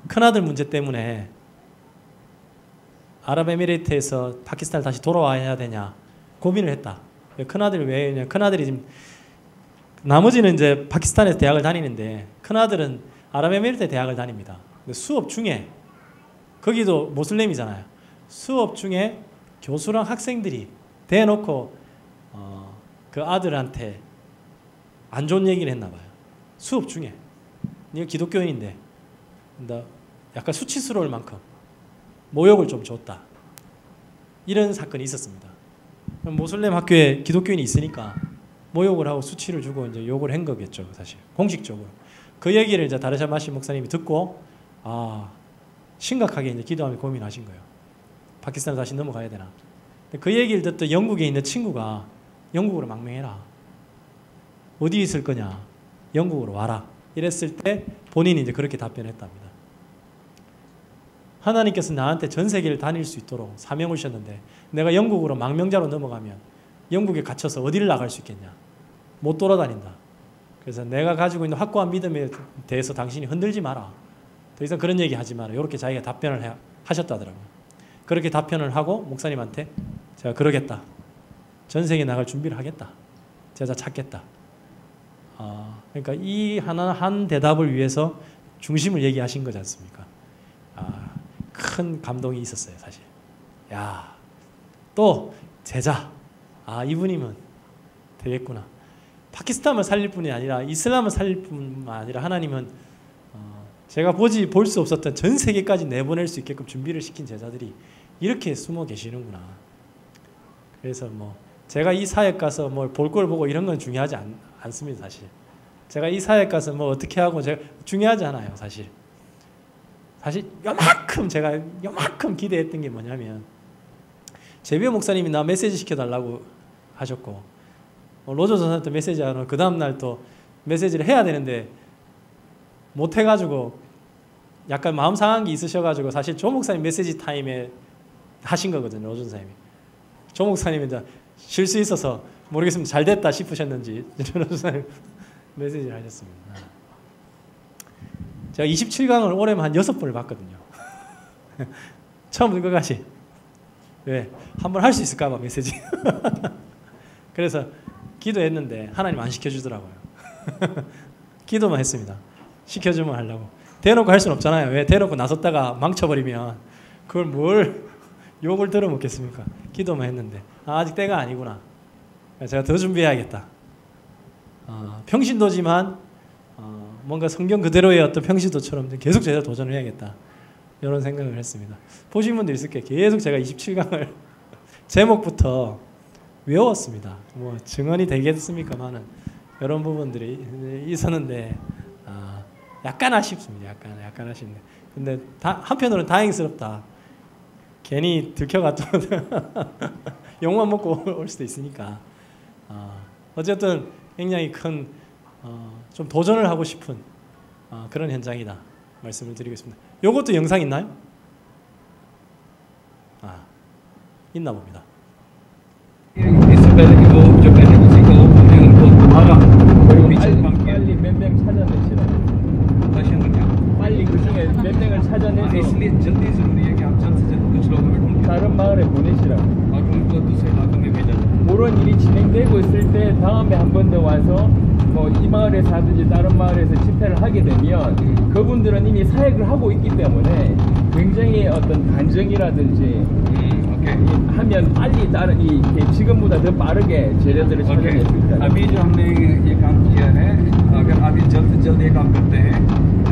큰아들 문제 때문에 아랍에미리트에서 파키스탄을 다시 돌아와야 되냐 고민을 했다. 큰아들이 왜 그냥 큰아들이 지금 나머지는 이제 파키스탄에서 대학을 다니는데 큰아들은 아랍에미리트 대학을 다닙니다. 수업 중에 거기도 모슬렘이잖아요. 수업 중에 교수랑 학생들이 대놓고 그 아들한테 안 좋은 얘기를 했나 봐요. 수업 중에. 네가 기독교인인데 약간 수치스러울 만큼 모욕을 좀 줬다. 이런 사건이 있었습니다. 모슬렘 학교에 기독교인이 있으니까 모욕을 하고 수치를 주고 이제 욕을 한 거겠죠, 사실 공식적으로. 그 얘기를 이제 다르샨 마시 목사님이 듣고 심각하게 이제 기도하며 고민하신 거예요. 파키스탄으로 다시 넘어가야 되나. 그 얘기를 듣던 영국에 있는 친구가 영국으로 망명해라. 어디 있을 거냐? 영국으로 와라. 이랬을 때 본인이 이제 그렇게 답변했답니다. 하나님께서 나한테 전 세계를 다닐 수 있도록 사명을 주셨는데 내가 영국으로 망명자로 넘어가면 영국에 갇혀서 어디를 나갈 수 있겠냐? 못 돌아다닌다. 그래서 내가 가지고 있는 확고한 믿음에 대해서 당신이 흔들지 마라. 더 이상 그런 얘기 하지 마라. 이렇게 자기가 답변을 하셨다더라고요. 그렇게 답변을 하고 목사님한테 제가 그러겠다. 전 세계에 나갈 준비를 하겠다. 제자 찾겠다. 그러니까 이 한 대답을 위해서 중심을 얘기하신 거지 않습니까? 큰 감동이 있었어요, 사실. 또 제자. 이분이면 되겠구나. 파키스탄을 살릴 뿐이 아니라 이슬람을 살릴 뿐만 아니라 하나님은 제가 볼 수 없었던 전 세계까지 내보낼 수 있게끔 준비를 시킨 제자들이 이렇게 숨어 계시는구나. 그래서 제가 이 사역 가서 볼 걸 보고 이런 건 중요하지 않습니다, 사실. 제가 이 사역 가서 어떻게 하고 제가 중요하지 않아요, 사실. 제가 요만큼 기대했던 게 뭐냐면 제비오 목사님이 나 메시지 시켜달라고 하셨고 로저 전사한테 메시지 하는 그 다음날 또 메시지를 해야 되는데 못해가지고 약간 마음 상한 게 있으셔가지고 사실 조 목사님 메시지 타임에 하신 거거든요. 로저 전사님이. 조 목사님이 이제 쉴 수 있어서 모르겠습니다. 잘 됐다 싶으셨는지 로저 전사님 메시지를 하셨습니다. 제가 27강을 올해만 한 6번을 봤거든요. 처음부터 끝까지. 왜? 한번 할 수 있을까 봐 메시지. 그래서 기도했는데 하나님 안 시켜주더라고요. 기도만 했습니다. 시켜주면 하려고. 대놓고 할 수는 없잖아요. 왜? 대놓고 나섰다가 망쳐버리면 그걸 뭘 욕을 들어먹겠습니까? 기도만 했는데 아직 때가 아니구나. 제가 더 준비해야겠다. 평신도지만 뭔가 성경 그대로의 어떤 평신도처럼 계속 제가 도전을 해야겠다. 이런 생각을 했습니다. 보신 분들 있을 거예요. 계속 제가 27강을 제목부터 외웠습니다. 증언이 되겠습니까만은 이런 부분들이 있었는데 약간 아쉽습니다. 약간 아쉽네. 근데 한편으로는 다행스럽다. 괜히 들켜갔던 욕만 먹고 올 수도 있으니까 어쨌든 굉장히 큰 좀 도전을 하고 싶은 그런 현장이다 말씀을 드리겠습니다. 요것도 영상 있나요? 있나 봅니다. इससे पहले कि वो जो पहले किसी को हमने उनको दोबारा पीछे पंप किया 빨리 몇 명 찾아내시라고. भाषण में क्या 빨리 그 중에 몇 명을 찾아내서 इसलिए जल्दी जरूरी है कि आप जल्द से जल्द कुछ लोगों में ढूंढ के 다른 마을에 보내시라고. और उनको दूसरे इलाकों में भेजा जाए 그런 일이 진행되고 있을 때 다음에 한 번 더 와서 뭐 이 마을에 사든지 다른 마을에서 집회를 하게 되면 그분들은 이미 사역을 하고 있기 때문에 굉장히 어떤 간증이라든지 ओके 하면 빨리 다른 이 지금보다 더 빠르게 재료들을 ओके 찾아낼 수 있다. अभी जो हमने ये काम किया है अगर आप ये जल्द से जल्द ये काम करते हैं तो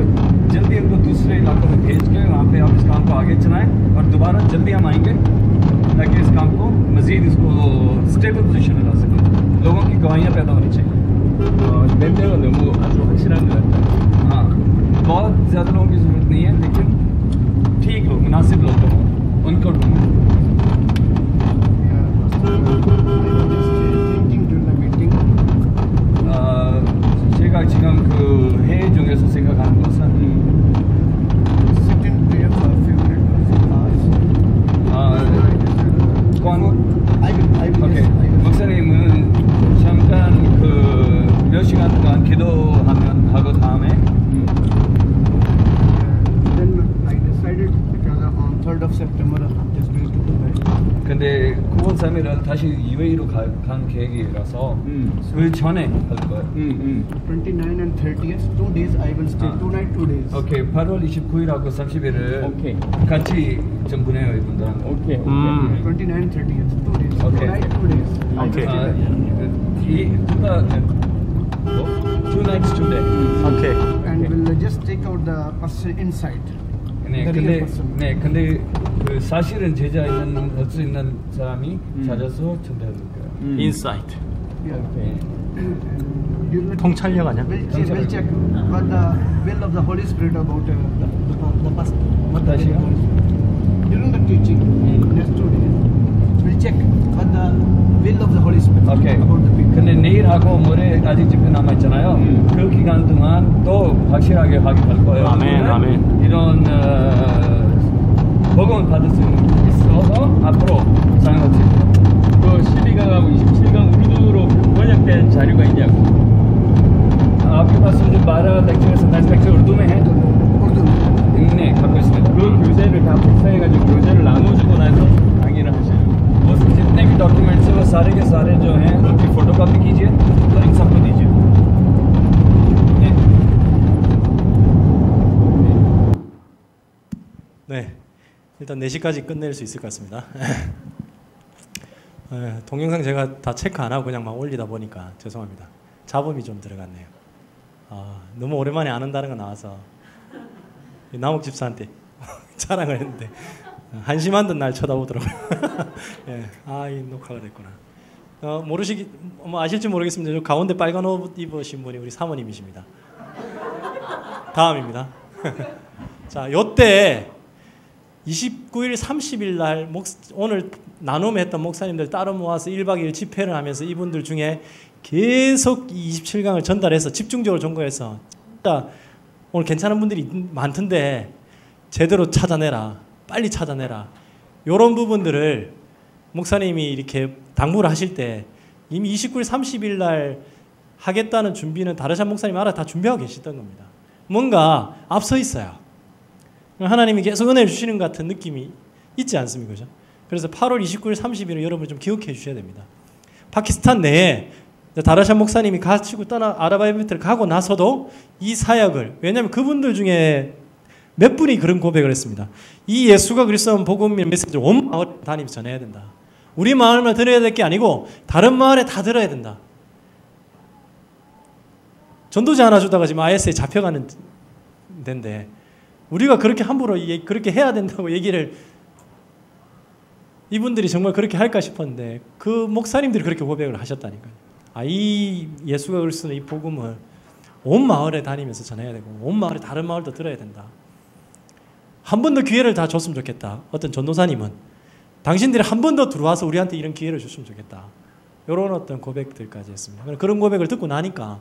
जल्दी उनको दूसरे इलाकों में भेज के वहाँ पे आप इस काम को आगे चलाएं और दोबारा जल्दी हम आएंगे ताकि इस काम को मज़ीद इसको स्टेबल पोजीशन में ला सकें लोगों की गवाहियाँ पैदा होनी चाहिए 몇 명은 너무 아주 확실한 것 같다. हाँ बहुत ज़्यादा लोगों की ज़रूरत नहीं है लेकिन ठीक लोग मुनासिब लोग हों उनको ढूंढें 제가 지금 그 회의 중에서 생각하는 것은 오케이 목사님은 잠깐 그 몇 시간 동안 기도하면 하고 다음에 Then I decided because on 3rd of September I'm just going to Dubai. 근데 9월 3일 다시 UAE로 간 계획이라서 그 전에 할 거예요. 29 and 30th, 2 days I will stay. 2 nights, 2 days. 오케이 8월 29일하고 30일을 오케이. 같이 좀 보내요 이분들한테. 오케이. 29 and 30th, 2 days. Okay. 2 nights, 2 days. 오케이. Two nights, 2 days. 오케이. And we'll just take out the person inside. 네, The real 근데 person. 네, 근데 그 사실은 제자 있는 할 수 있는 사람이 찾아서 전달할 거예요. 인사이트. Yeah. 네. And during the 통찰력 아니야? we'll check what the will of the Holy Spirit about the pastor. What the 다시요? Holy Spirit. During the teaching, next 2 days, we'll check what the will of the Holy Spirit 오케이. about the people. 근데 내일하고 모레 아직 집회 남아 있잖아요. 그 기간 동안 또 확실하게 확인할 거예요. 아멘, 아멘. 이런 복음을 받을 수 있어서 앞으로 사용할 수 있어요. 그 12강하고 27강 우르두로 번역된 자료가 있냐고. आपके पास जो 12 लेक्चर 27 लेक्चर उर्दू में है 네 갖고 있습니다. 그 교재를 다 복사해가지고 교재를 나눠주고 나서 강의를 하시는. वो जितने भी डॉक्यूमेंट्स हैं वो सारे के सारे जो हैं उनकी फोटोकॉपी कीजिए और इन सबको दीजिए. 네, 일단 4시까지 끝낼 수 있을 것 같습니다. 동영상 제가 다 체크 안 하고 그냥 막 올리다 보니까 죄송합니다. 잡음이 좀 들어갔네요. 너무 오랜만에 안 한다는 거 나와서 남욱 집사한테 자랑을 했는데 한심한 듯 날 쳐다보더라고요. 예, 이 녹화가 됐구나. 아실지 모르겠습니다. 저 가운데 빨간 옷 입으신 분이 우리 사모님이십니다. 다음입니다. 자, 요때 29일, 30일 날 오늘 나눔했던 목사님들 따로 모아서 1박 2일 집회를 하면서 이분들 중에 계속 27강을 전달해서 집중적으로 전거해서 진짜 오늘 괜찮은 분들이 많던데 제대로 찾아내라. 빨리 찾아내라. 이런 부분들을 목사님이 이렇게 당부를 하실 때 이미 29일, 30일 날 하겠다는 준비는 다르샤 목사님 알아 다 준비하고 계시던 겁니다. 뭔가 앞서 있어요. 하나님이 계속 은혜를 주시는 것 같은 느낌이 있지 않습니까? 그죠? 그래서 8월 29일, 30일을 여러분 좀 기억해 주셔야 됩니다. 파키스탄 내에 다라샤 목사님이 가지고 떠나 아랍에미리트를 가고 나서도 이 사역을, 왜냐하면 그분들 중에 몇 분이 그런 고백을 했습니다. 이 예수가 그리스도는 복음의 메시지를 온 마을에 다니면서 전해야 된다. 우리 마을만 들어야 될 게 아니고 다른 마을에 다 들어야 된다. 전도자 하나 주다가 지금 IS에 잡혀가는 데인데 우리가 그렇게 함부로 그렇게 해야 된다고 얘기를 이분들이 정말 그렇게 할까 싶었는데 그 목사님들이 그렇게 고백을 하셨다니까요. 이 예수가 그리스도는 이 복음을 온 마을에 다니면서 전해야 되고 온 마을에 다른 마을도 들어야 된다. 한 번 더 기회를 다 줬으면 좋겠다. 어떤 전도사님은 당신들이 한 번 더 들어와서 우리한테 이런 기회를 줬으면 좋겠다. 이런 어떤 고백들까지 했습니다. 그런 고백을 듣고 나니까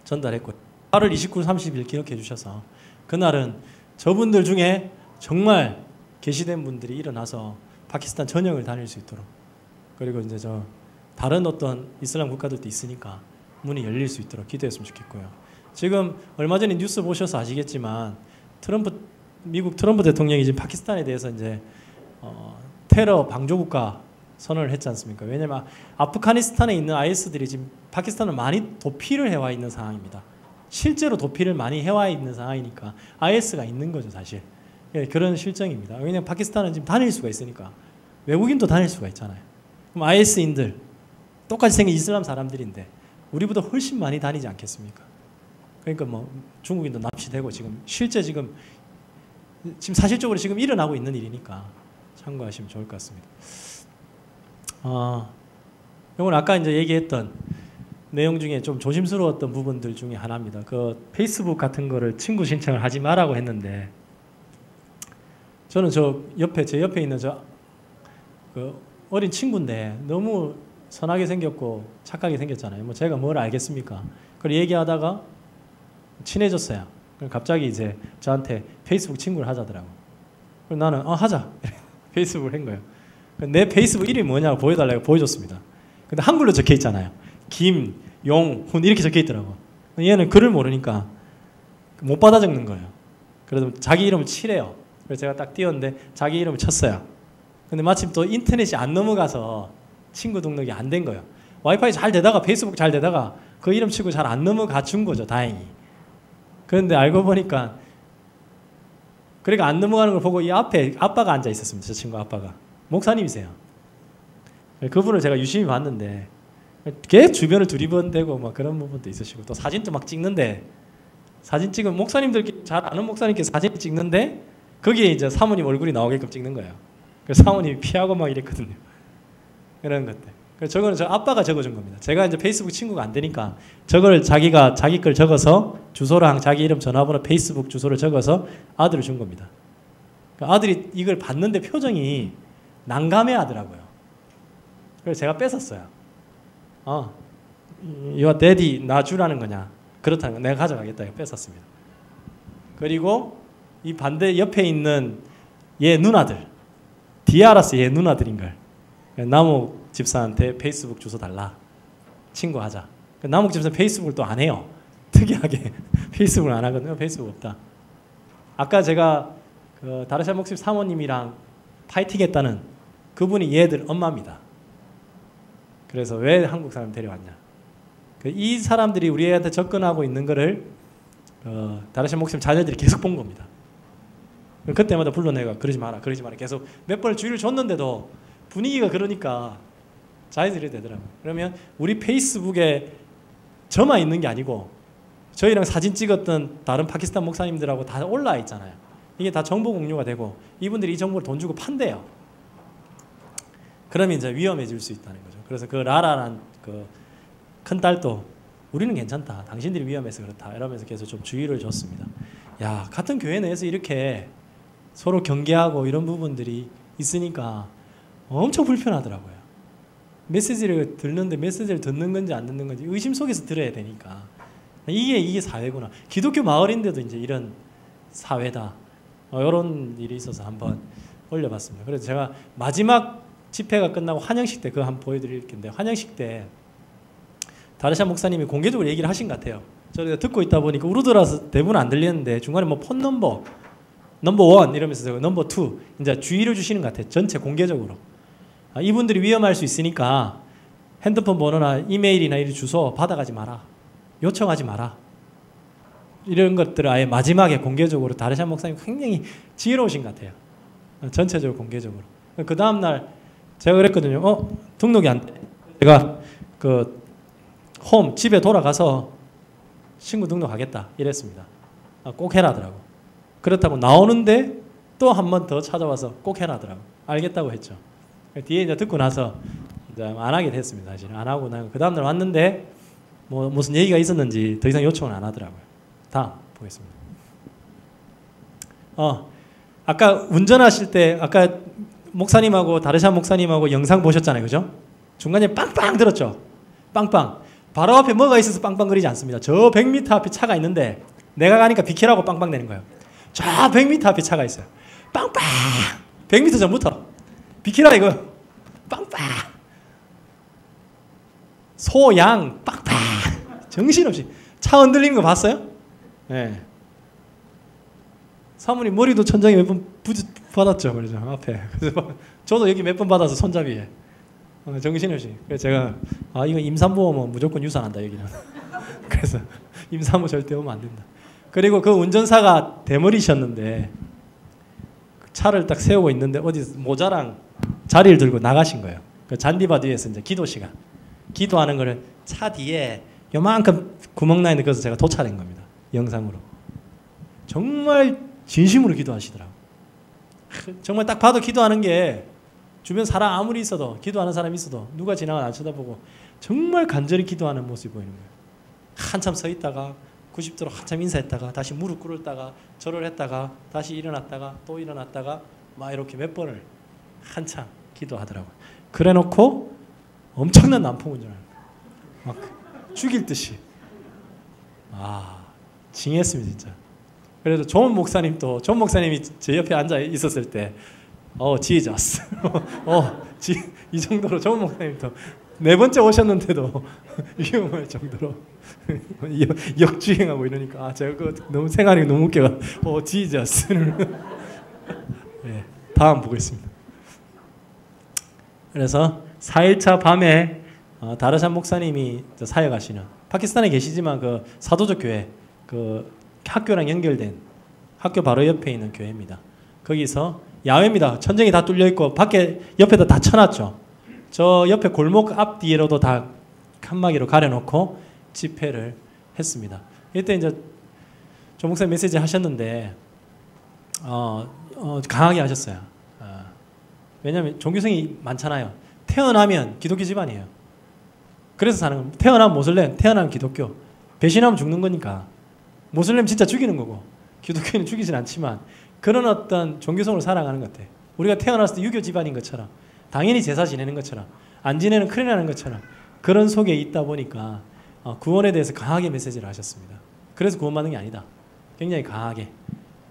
전달했고 8월 29, 30일 기억해 주셔서 그날은 저분들 중에 정말 계시된 분들이 일어나서 파키스탄 전역을 다닐 수 있도록, 그리고 이제 저 다른 어떤 이슬람 국가들도 있으니까 문이 열릴 수 있도록 기도했으면 좋겠고요. 지금 얼마 전에 뉴스 보셔서 아시겠지만 미국 트럼프 대통령이 지금 파키스탄에 대해서 이제 테러 방조국가 선언을 했지 않습니까? 왜냐하면 아프가니스탄에 있는 IS들이 지금 파키스탄을 많이 도피를 해와 있는 상황입니다. 실제로 도피를 많이 해와 있는 상황이니까 IS가 있는 거죠, 사실. 예, 그런 실정입니다. 왜냐하면 파키스탄은 지금 다닐 수가 있으니까 외국인도 다닐 수가 있잖아요. 그럼 IS인들 똑같이 생긴 이슬람 사람들인데 우리보다 훨씬 많이 다니지 않겠습니까? 그러니까 뭐 중국인도 납치되고 지금 실제 지금 사실적으로 지금 일어나고 있는 일이니까 참고하시면 좋을 것 같습니다. 이건 아까 이제 얘기했던 내용 중에 좀 조심스러웠던 부분들 중에 하나입니다. 그 페이스북 같은 거를 친구 신청을 하지 말라고 했는데 저는 제 옆에 있는 그 어린 친구인데 너무 선하게 생겼고 착하게 생겼잖아요. 뭐 제가 뭘 알겠습니까? 그걸 얘기하다가 친해졌어요. 갑자기 이제 저한테 페이스북 친구를 하자더라고. 그래서 나는 하자. 페이스북을 한 거예요. 내 페이스북 이름이 뭐냐고 보여달라고 보여줬습니다. 근데 한글로 적혀 있잖아요. 김용훈 이렇게 적혀 있더라고. 얘는 글을 모르니까 못 받아 적는 거예요. 그래서 자기 이름을 치래요. 그래서 제가 딱 띄웠는데 자기 이름을 쳤어요. 근데 마침 또 인터넷이 안 넘어가서 친구 등록이 안 된 거예요. 와이파이 잘 되다가 페이스북 잘 되다가 그 이름 치고 잘 안 넘어가 준 거죠, 다행히. 그런데 알고 보니까 그러니까 안 넘어가는 걸 보고 이 앞에 아빠가 앉아 있었습니다. 저 친구 아빠가. 목사님이세요. 그분을 제가 유심히 봤는데 걔 주변을 두리번대고 막 그런 부분도 있으시고 또 사진도 막 찍는데 사진 찍은 목사님들 잘 아는 목사님께 사진 찍는데 거기에 이제 사모님 얼굴이 나오게끔 찍는 거예요. 그래서 사모님이 피하고 막 이랬거든요. 이런 것들. 그래서 저거는 저 아빠가 적어준 겁니다. 제가 이제 페이스북 친구가 안 되니까 저걸 자기가 자기 걸 적어서 주소랑 자기 이름 전화번호 페이스북 주소를 적어서 아들을 준 겁니다. 그러니까 아들이 이걸 봤는데 표정이 난감해 하더라고요. 그래서 제가 뺏었어요. 이와 데디 나 주라는 거냐? 그렇다는 거 내가 가져가겠다. 뺏었습니다. 그리고 이 반대 옆에 있는 얘 누나들 디아라스 얘 누나들인걸 남욱 집사한테 페이스북 주소 달라. 친구하자. 남욱 집사는 페이스북을 또 안 해요. 특이하게 페이스북을 안 하거든요. 페이스북 없다. 아까 제가 그 다르샤 목사님 사모님이랑 파이팅했다는 그분이 얘들 엄마입니다. 그래서 왜 한국 사람 데려왔냐? 이 사람들이 우리 애한테 접근하고 있는 거를 다르샤 목사님 자녀들이 계속 본 겁니다. 그때마다 불러내가 그러지 마라 계속 몇 번을 주의를 줬는데도 분위기가 그러니까 자연스레 되더라고요. 그러면 우리 페이스북에 저만 있는 게 아니고 저희랑 사진 찍었던 다른 파키스탄 목사님들하고 다 올라와 있잖아요. 이게 다 정보 공유가 되고 이분들이 이 정보를 돈 주고 판대요. 그러면 이제 위험해질 수 있다는 거죠. 그래서 그 라라란 그 큰딸도 우리는 괜찮다. 당신들이 위험해서 그렇다. 이러면서 계속 좀 주의를 줬습니다. 야, 같은 교회 내에서 이렇게 서로 경계하고 이런 부분들이 있으니까 엄청 불편하더라고요. 메시지를 듣는데 메시지를 듣는 건지 안 듣는 건지 의심 속에서 들어야 되니까 이게 사회구나. 기독교 마을인데도 이제 이런 사회다. 이런 일이 있어서 한번 올려봤습니다. 그래서 제가 마지막 집회가 끝나고 환영식 때 그거 한번 보여드릴 텐데 환영식 때 다르샤 목사님이 공개적으로 얘기를 하신 것 같아요. 저희가 듣고 있다 보니까 우르드라서 대부분 안 들리는데 중간에 뭐 폰 넘버 1 이러면서 넘버 2 이제 주의를 주시는 것 같아요. 전체 공개적으로. 이분들이 위험할 수 있으니까 핸드폰 번호나 이메일이나 이 주소 받아가지 마라. 요청하지 마라. 이런 것들을 아예 마지막에 공개적으로 다르샤 목사님 굉장히 지혜로우신 것 같아요. 전체적으로 공개적으로. 그 다음날 제가 그랬거든요. 등록이 안 돼. 제가 그 집에 돌아가서 친구 등록하겠다 이랬습니다. 꼭 해라더라고. 그렇다고 나오는데 또 한 번 더 찾아와서 꼭 해라더라고. 알겠다고 했죠. 뒤에 이제 듣고 나서 이제 안 하게 됐습니다. 사실 안 하고 난 그 다음날 왔는데 뭐 무슨 얘기가 있었는지 더 이상 요청을 안 하더라고요. 다음 보겠습니다. 아까 운전하실 때 아까 목사님하고 다르샤 목사님하고 영상 보셨잖아요, 그죠? 중간에 빵빵 들었죠. 빵빵. 바로 앞에 뭐가 있어서 빵빵거리지 않습니다. 저 100m 앞에 차가 있는데 내가 가니까 비키라고 빵빵대는 거예요. 저 100m 앞에 차가 있어요. 빵빵! 100m 전부터 비키라 이거 빵빵! 소, 양 빵빵! 정신없이 차 흔들리는 거 봤어요? 네. 사모님 머리도 천장에 몇 번 받았죠. 그러죠. 앞에. 그래서 저도 여기 몇 번 받아서 손잡이에. 정신없이. 그래서 제가 이거 임산부 오면 무조건 유산한다 여기는. 그래서 임산부 절대 오면 안 된다. 그리고 그 운전사가 대머리셨는데 차를 딱 세우고 있는데 어디 모자랑 자리를 들고 나가신 거예요. 그 잔디밭 위에서 이제 기도 시간. 기도하는 거를 차 뒤에 요만큼 구멍 나 있는 것을 제가 도착한 겁니다. 영상으로. 정말 진심으로 기도하시더라고요. 정말 딱 봐도 기도하는 게 주변 사람 아무리 있어도 기도하는 사람이 있어도 누가 지나가 안 쳐다보고 정말 간절히 기도하는 모습이 보이는 거예요. 한참 서 있다가 90도로 한참 인사했다가 다시 무릎 꿇었다가 절을 했다가 다시 일어났다가 또 일어났다가 막 이렇게 몇 번을 한참 기도하더라고요. 그래 놓고 엄청난 난폭 운전을 막 죽일 듯이 징했습니다 진짜. 그래도 존 목사님도 존 목사님이 제 옆에 앉아 있었을 때 지저스 이 정도로 존 목사님도 4번째 오셨는데도 위험할 정도로 역주행하고 이러니까 제가 그 너무 생각이 너무 웃겨가 지저스 네, 다음 보겠습니다. 그래서 4일차 밤에 다르샨 목사님이 사역하시는 파키스탄에 계시지만 그 사도적 교회 그 학교랑 연결된 학교 바로 옆에 있는 교회입니다. 거기서 야외입니다. 천정이 다 뚫려 있고 밖에 옆에다 다 쳐놨죠. 저 옆에 골목 앞뒤로도 다 칸막이로 가려놓고 집회를 했습니다. 이때 이제 조 목사님 메시지 하셨는데 강하게 하셨어요. 왜냐하면 종교성이 많잖아요. 태어나면 기독교 집안이에요. 그래서 사는 겁니다. 태어나면 모슬렘, 태어나면 기독교. 배신하면 죽는 거니까. 모슬렘 진짜 죽이는 거고 기독교인은 죽이진 않지만 그런 어떤 종교성으로 살아가는 것 같아. 우리가 태어났을 때 유교 집안인 것처럼 당연히 제사 지내는 것처럼 안 지내는 큰일 나는 것처럼 그런 속에 있다 보니까 구원에 대해서 강하게 메시지를 하셨습니다. 그래서 구원받는 게 아니다. 굉장히 강하게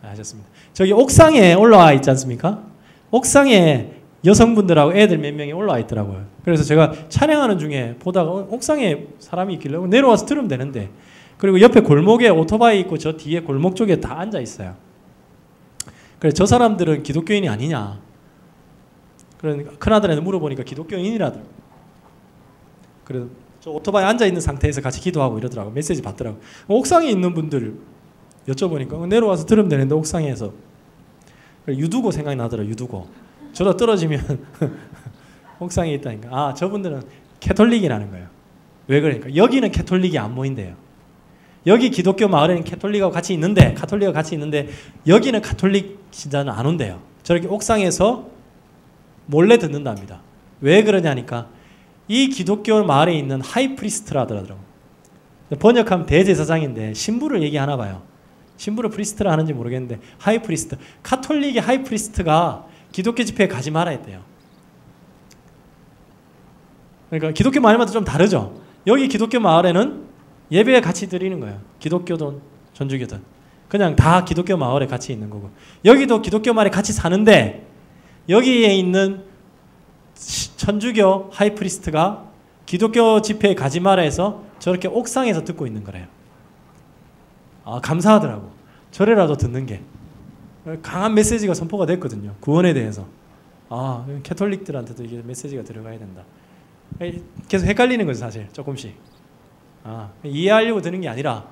하셨습니다. 저기 옥상에 올라와 있지 않습니까? 옥상에 여성분들하고 애들 몇 명이 올라와 있더라고요. 그래서 제가 찬양하는 중에 보다가 옥상에 사람이 있길래 내려와서 들으면 되는데 그리고 옆에 골목에 오토바이 있고 저 뒤에 골목 쪽에 다 앉아 있어요. 그래서 저 사람들은 기독교인이 아니냐. 그러니까 큰아들한테 물어보니까 기독교인이라더라고요. 그래서 저 오토바이 앉아 있는 상태에서 같이 기도하고 이러더라고요. 메시지 받더라고요. 옥상에 있는 분들 여쭤보니까 내려와서 들으면 되는데 옥상에서 유두고 생각이 나더라고요. 유두고. 저도 떨어지면 옥상에 있다니까. 저분들은 캐톨릭이라는 거예요. 왜 그러니까 여기는 캐톨릭이 안 모인대요. 여기 기독교 마을에는 카톨릭하고 같이 있는데 여기는 카톨릭 신자는 안 온대요. 저렇게 옥상에서 몰래 듣는답니다. 왜 그러냐니까 이 기독교 마을에 있는 하이프리스트라 하더라고요. 번역하면 대제사장인데 신부를 얘기하나 봐요. 신부를 프리스트라 하는지 모르겠는데 하이프리스트. 카톨릭의 하이프리스트가 기독교 집회에 가지 말아 했대요. 그러니까 기독교 마을마다 좀 다르죠. 여기 기독교 마을에는 예배 같이 드리는 거예요. 기독교든 전주교든 그냥 다 기독교 마을에 같이 있는 거고 여기도 기독교 마을에 같이 사는데 여기에 있는 천주교 하이프리스트가 기독교 집회에 가지 마라 해서 저렇게 옥상에서 듣고 있는 거래요. 감사하더라고. 저래라도 듣는 게 강한 메시지가 선포가 됐거든요. 구원에 대해서. 캐톨릭들한테도 이게 메시지가 들어가야 된다. 계속 헷갈리는 거죠 사실 조금씩. 이해하려고 드는 게 아니라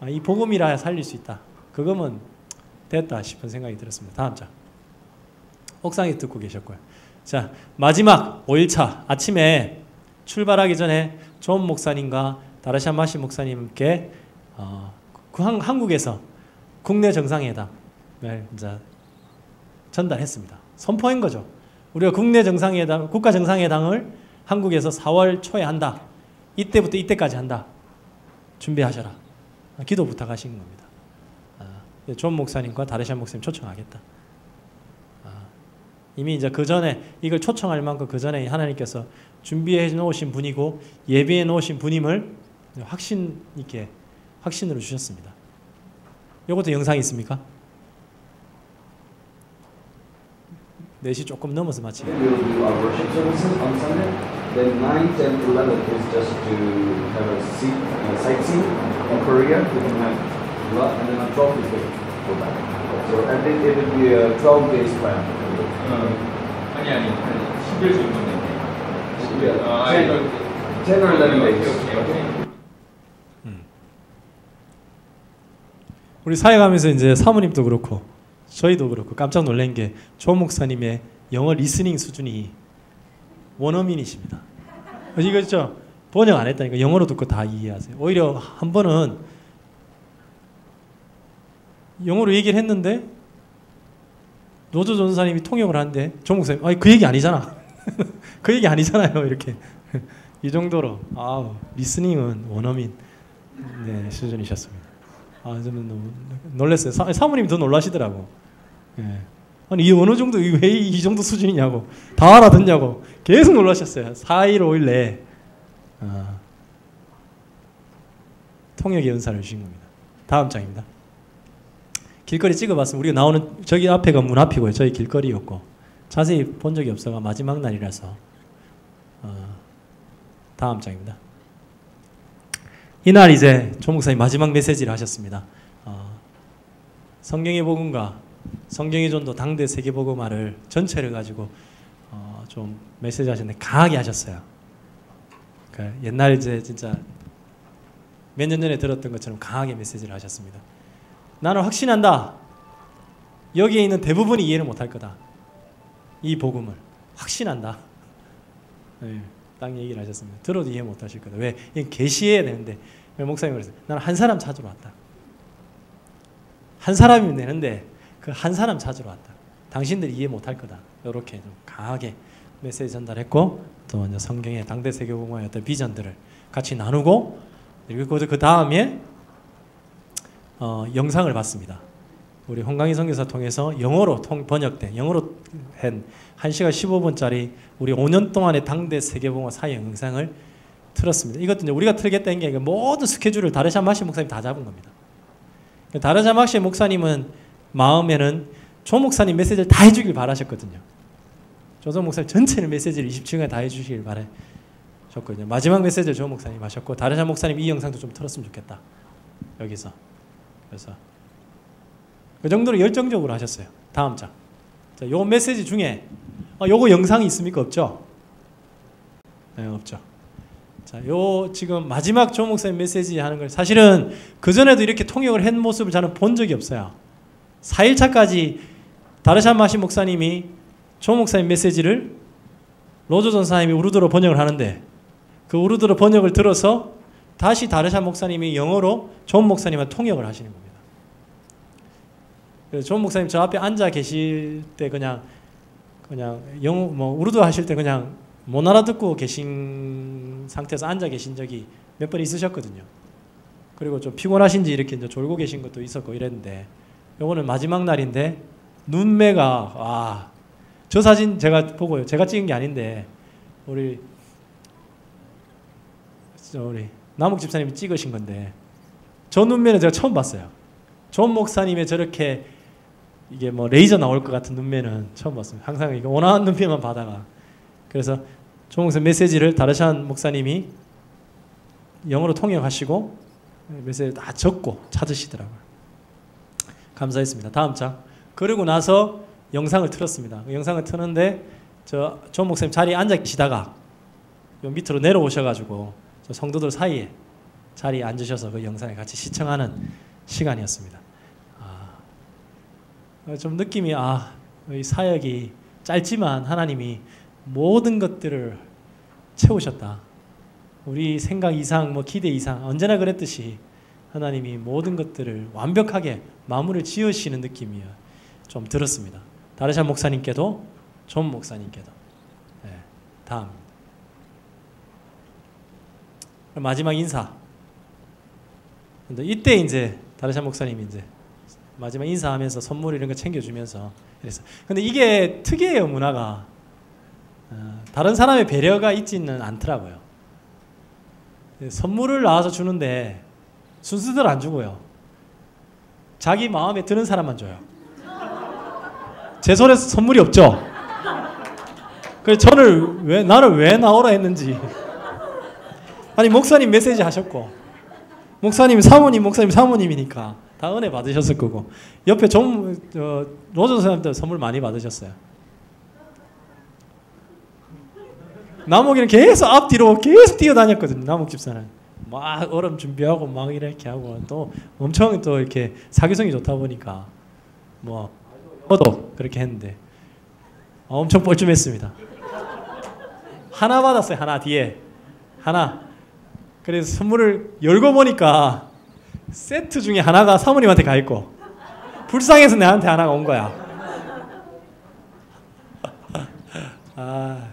이 복음이라 살릴 수 있다. 그거면 됐다 싶은 생각이 들었습니다. 다음 장. 옥상에 듣고 계셨고요. 자, 마지막 5일차 아침에 출발하기 전에 존 목사님과 다르샨 마시 목사님께 한국에서 국내 정상회담을 이제 전달했습니다. 선포한 거죠. 우리가 국내 정상회담, 국가 정상회담을 한국에서 4월 초에 한다. 이때부터 이때까지 한다. 준비하셔라. 기도 부탁하신 겁니다. 존 목사님과 다르샨 목사님 초청하겠다. 이미 이제 그 전에 이걸 초청할 만큼 그 전에 하나님께서 준비해 놓으신 분이고 예비해 놓으신 분임을 확신 있게 확신으로 주셨습니다. 이것도 영상이 있습니까? 4시 조금 넘어서 마치게. We will do our worship services on Sunday. Then 9, 10, 11 is just to have a sightseeing in Korea. We can have lunch, and then on 12 is go back. So I think it will be a 12 days plan. 아니 한 10일 정도는. Yeah, 10 or 11 days. 우리 사역하면서 이제 사모님도 그렇고 저희도 그렇고 깜짝 놀란 게 조 목사님의 영어 리스닝 수준이 원어민이십니다. 이거 죠 번역 안 했다니까 영어로 듣고 다 이해하세요. 오히려 한 번은 영어로 얘기를 했는데 노조 전사님이 통역을 하는데 조 목사님 아니 그 얘기 아니잖아. 그 얘기 아니잖아요. 이렇게 이 정도로 리스닝은 원어민 네, 수준이셨습니다. 저는 너무 놀랐어요. 사모님이 더 놀라시더라고. 예. 아니 이 어느 정도 왜 이 정도 수준이냐고 다 알아듣냐고 계속 놀라셨어요. 4일 5일 내에 통역의 은사를 주신 겁니다. 다음 장입니다. 길거리 찍어봤으면 우리가 나오는 저기 앞에가 문 앞이고요. 저희 길거리였고 자세히 본 적이 없어가 마지막 날이라서 다음 장입니다. 이날 이제 조 목사님 마지막 메시지를 하셨습니다. 성경의 복음과 성경의 전도 당대 세계복음화를 전체를 가지고 좀 메시지 하셨는데 강하게 하셨어요. 그러니까 옛날 이제 진짜 몇 년 전에 들었던 것처럼 강하게 메시지를 하셨습니다. 나는 확신한다. 여기에 있는 대부분이 이해를 못할 거다. 이 복음을 확신한다. 네, 딱 얘기를 하셨습니다. 들어도 이해 못하실 거다. 왜? 이건 계시해야 되는데 목사님이 그랬어요. 나는 한 사람 찾으러 왔다. 한 사람이면 되는데 그 한 사람 찾으러 왔다. 당신들이 이해 못할 거다. 이렇게 좀 강하게 메시지 전달했고 또 이제 성경의 당대 세계복음화의 어떤 비전들을 같이 나누고 그리고 그 다음에 영상을 봤습니다. 우리 홍강희 선교사 통해서 영어로 번역된 영어로 한 1시간 15분짜리 우리 5년 동안의 당대 세계복음화 사역 영상을 틀었습니다. 이것도 이제 우리가 틀겠다는 게 모든 스케줄을 다르샤 마시 목사님 다 잡은 겁니다. 다르샤 마시 목사님은 마음에는 조 목사님 메시지를 다 해주길 바라셨거든요. 조선 목사님 전체를 메시지를 20층에 다 해주시길 바라셨거든요. 마지막 메시지를 조 목사님 하셨고 다르샤 목사님 이 영상도 좀 틀었으면 좋겠다. 여기서 그래서 그 정도로 열정적으로 하셨어요. 다음 장. 자, 요 메시지 중에 요거 영상이 있습니까? 없죠? 네, 없죠. 자, 요 지금 마지막 조 목사님 메시지 하는 걸 사실은 그 전에도 이렇게 통역을 한 모습을 저는 본 적이 없어요. 4일차까지 다르샤 마시 목사님이 조 목사님 메시지를 로조 전사님이 우르드로 번역을 하는데 그 우르드로 번역을 들어서 다시 다르샤 목사님이 영어로 조 목사님한테 통역을 하시는 겁니다. 그래서 조 목사님 저 앞에 앉아 계실 때 그냥 영어 우르드 하실 때 그냥 못 알아듣고 계신 상태에서 앉아 계신 적이 몇 번 있으셨거든요. 그리고 좀 피곤하신지 이렇게 이제 졸고 계신 것도 있었고 이랬는데 요거는 마지막 날인데 눈매가 저 사진 제가 보고요. 제가 찍은 게 아닌데 우리 남욱 집사님이 찍으신 건데 저 눈매는 제가 처음 봤어요. 존 목사님의 저렇게 이게 뭐 레이저 나올 것 같은 눈매는 처음 봤어요. 항상 이거 원하는 눈매만 받아가. 그래서 존 목사 메시지를 다르샨 목사님이 영어로 통역하시고 메시지를 다 적고 찾으시더라고요. 감사했습니다. 다음 장. 그러고 나서 영상을 틀었습니다. 영상을 트는데 존 목사님 자리에 앉아 계시다가 요 밑으로 내려오셔가지고 저 성도들 사이에 자리에 앉으셔서 그 영상을 같이 시청하는 시간이었습니다. 좀 느낌이 이 사역이 짧지만 하나님이 모든 것들을 채우셨다. 우리 생각 이상, 기대 이상 언제나 그랬듯이 하나님이 모든 것들을 완벽하게 마무리를 지으시는 느낌이 좀 들었습니다. 다르샤 목사님께도 존 목사님께도. 네, 다음. 마지막 인사. 근데 이때 이제 다르샤 목사님이 이제 마지막 인사하면서 선물 이런 거 챙겨주면서 그래서. 근데 이게 특이해요, 문화가. 다른 사람의 배려가 있지는 않더라고요. 선물을 나와서 주는데 순수들 안 주고요. 자기 마음에 드는 사람만 줘요. 제 손에 선물이 없죠. 그래서 나는 왜 나오라 했는지. 아니 목사님 메시지 하셨고, 목사님 사모님이니까 다 은혜 받으셨을 거고, 옆에 로전 사람들 선물 많이 받으셨어요. 남욱이는 계속 앞뒤로 계속 뛰어다녔거든요. 남욱 집사는 막 얼음 준비하고 막 이렇게 하고, 또 엄청 또 이렇게 사교성이 좋다 보니까 뭐 저도 그렇게 했는데 엄청 뻘쭘했습니다. 하나 받았어요. 하나 뒤에 하나. 그래서 선물을 열고 보니까 세트 중에 하나가 사모님한테 가 있고, 불쌍해서 내한테 하나가 온 거야. 아,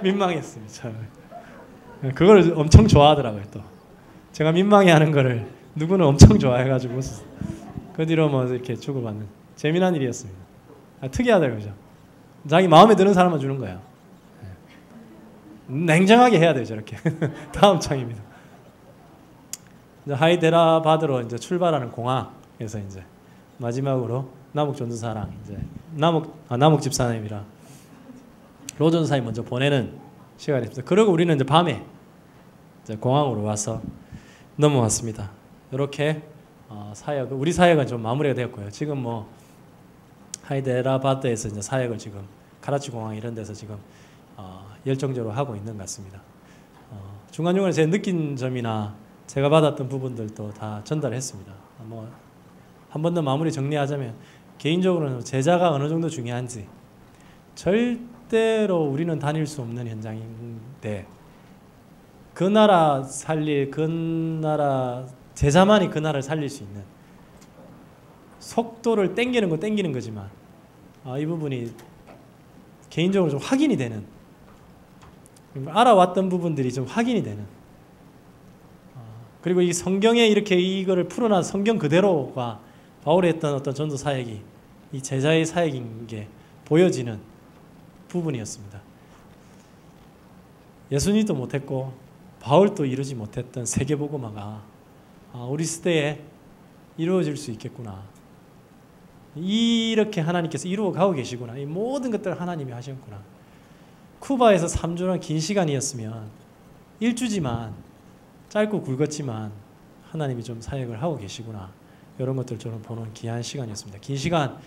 민망했습니다. 참. 그걸 엄청 좋아하더라고요. 또 제가 민망해하는 거를 누구는 엄청 좋아해가지고 그 뒤로 뭐 이렇게 주고받는 재미난 일이었습니다. 특이하더라고요. 그죠? 자기 마음에 드는 사람만 주는 거예요. 냉정하게 해야 돼요. 저렇게. 다음 창입니다. 이제 하이데라바드로 이제 출발하는 공항에서 이제 마지막으로 남욱 전도사랑 이제 남욱 집사님이랑 로 전도사님 먼저 보내는 시간입니다. 그리고 우리는 이제 밤에 이제 공항으로 와서 넘어왔습니다. 이렇게 우리 사역은 좀 마무리가 되었고요. 지금 뭐 하이데라바드에서 이제 사역을 지금 카라치 공항 이런 데서 지금 열정적으로 하고 있는 것 같습니다. 중간중간에 제가 느낀 점이나 제가 받았던 부분들도 다 전달했습니다. 뭐 한 번 더 마무리 정리하자면, 개인적으로는 제자가 어느 정도 중요한지, 절대로 우리는 다닐 수 없는 현장인데 그 나라 제자만이 그 나라를 살릴 수 있는 속도를 땡기는 건 땡기는 거지만, 이 부분이 개인적으로 좀 확인이 되는, 알아왔던 부분들이 좀 확인이 되는, 그리고 이 성경에 이렇게 이거를 풀어놔 성경 그대로가 바울이 했던 어떤 전도 사역이 이 제자의 사역인 게 보여지는 부분이었습니다. 예수님도 못했고 바울도 이루지 못했던 세계복음화가 우리 시대에 이루어질 수 있겠구나. 이렇게 하나님께서 이루어가고 계시구나. 이 모든 것들을 하나님이 하셨구나. 쿠바에서 3주는 긴 시간이었으면 1주지만 짧고 굵었지만 하나님이 좀 사역을 하고 계시구나. 이런 것들 저는 보는 귀한 시간이었습니다. 긴 시간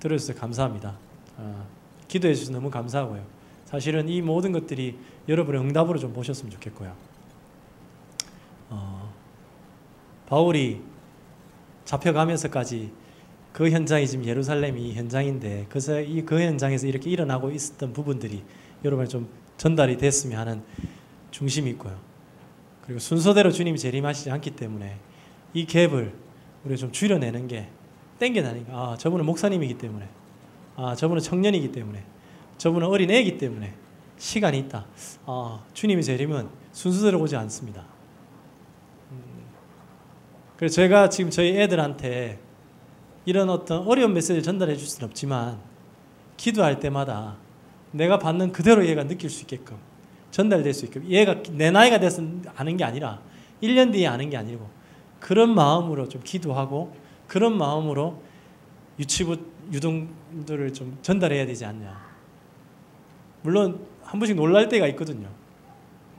들어주셔서 감사합니다. 기도해 주셔서 너무 감사하고요. 사실은 이 모든 것들이 여러분의 응답으로 좀 보셨으면 좋겠고요. 바울이 잡혀가면서까지 그 현장이 지금 예루살렘이 현장인데 그 현장에서 이렇게 일어나고 있었던 부분들이 여러분에 좀 전달이 됐으면 하는 중심이 있고요. 그리고 순서대로 주님이 재림하시지 않기 때문에 이 갭을 우리가 좀 줄여내는 게 땡겨나니까, 저분은 목사님이기 때문에, 저분은 청년이기 때문에, 저분은 어린애이기 때문에 시간이 있다. 주님의 재림은 순서대로 오지 않습니다. 그래서 제가 지금 저희 애들한테 이런 어떤 어려운 메시지를 전달해 줄 수는 없지만 기도할 때마다 내가 받는 그대로 얘가 느낄 수 있게끔 전달될 수 있게끔, 얘가 내 나이가 돼서 아는 게 아니라 1년 뒤에 아는 게 아니고 그런 마음으로 좀 기도하고 그런 마음으로 유치부 유동들을 좀 전달해야 되지 않냐. 물론 한 번씩 놀랄 때가 있거든요.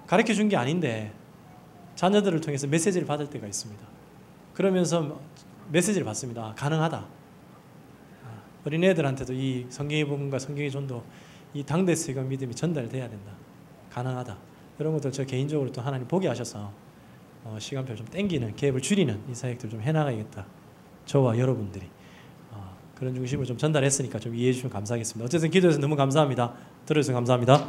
가르쳐 준 게 아닌데 자녀들을 통해서 메시지를 받을 때가 있습니다. 그러면서 메시지를 받습니다. 가능하다. 어린애들한테도 이 성경의 복음과 성경의 전도, 이 당대 세계 믿음이 전달돼야 된다. 가능하다. 이런 것들 저 개인적으로 또 하나님 보게 하셔서 시간표를 좀 땡기는, 갭을 줄이는 이 사역들 좀 해나가야겠다. 저와 여러분들이 그런 중심을 좀 전달했으니까 좀 이해해 주시면 감사하겠습니다. 어쨌든 기도해서 너무 감사합니다. 들어주셔서 감사합니다.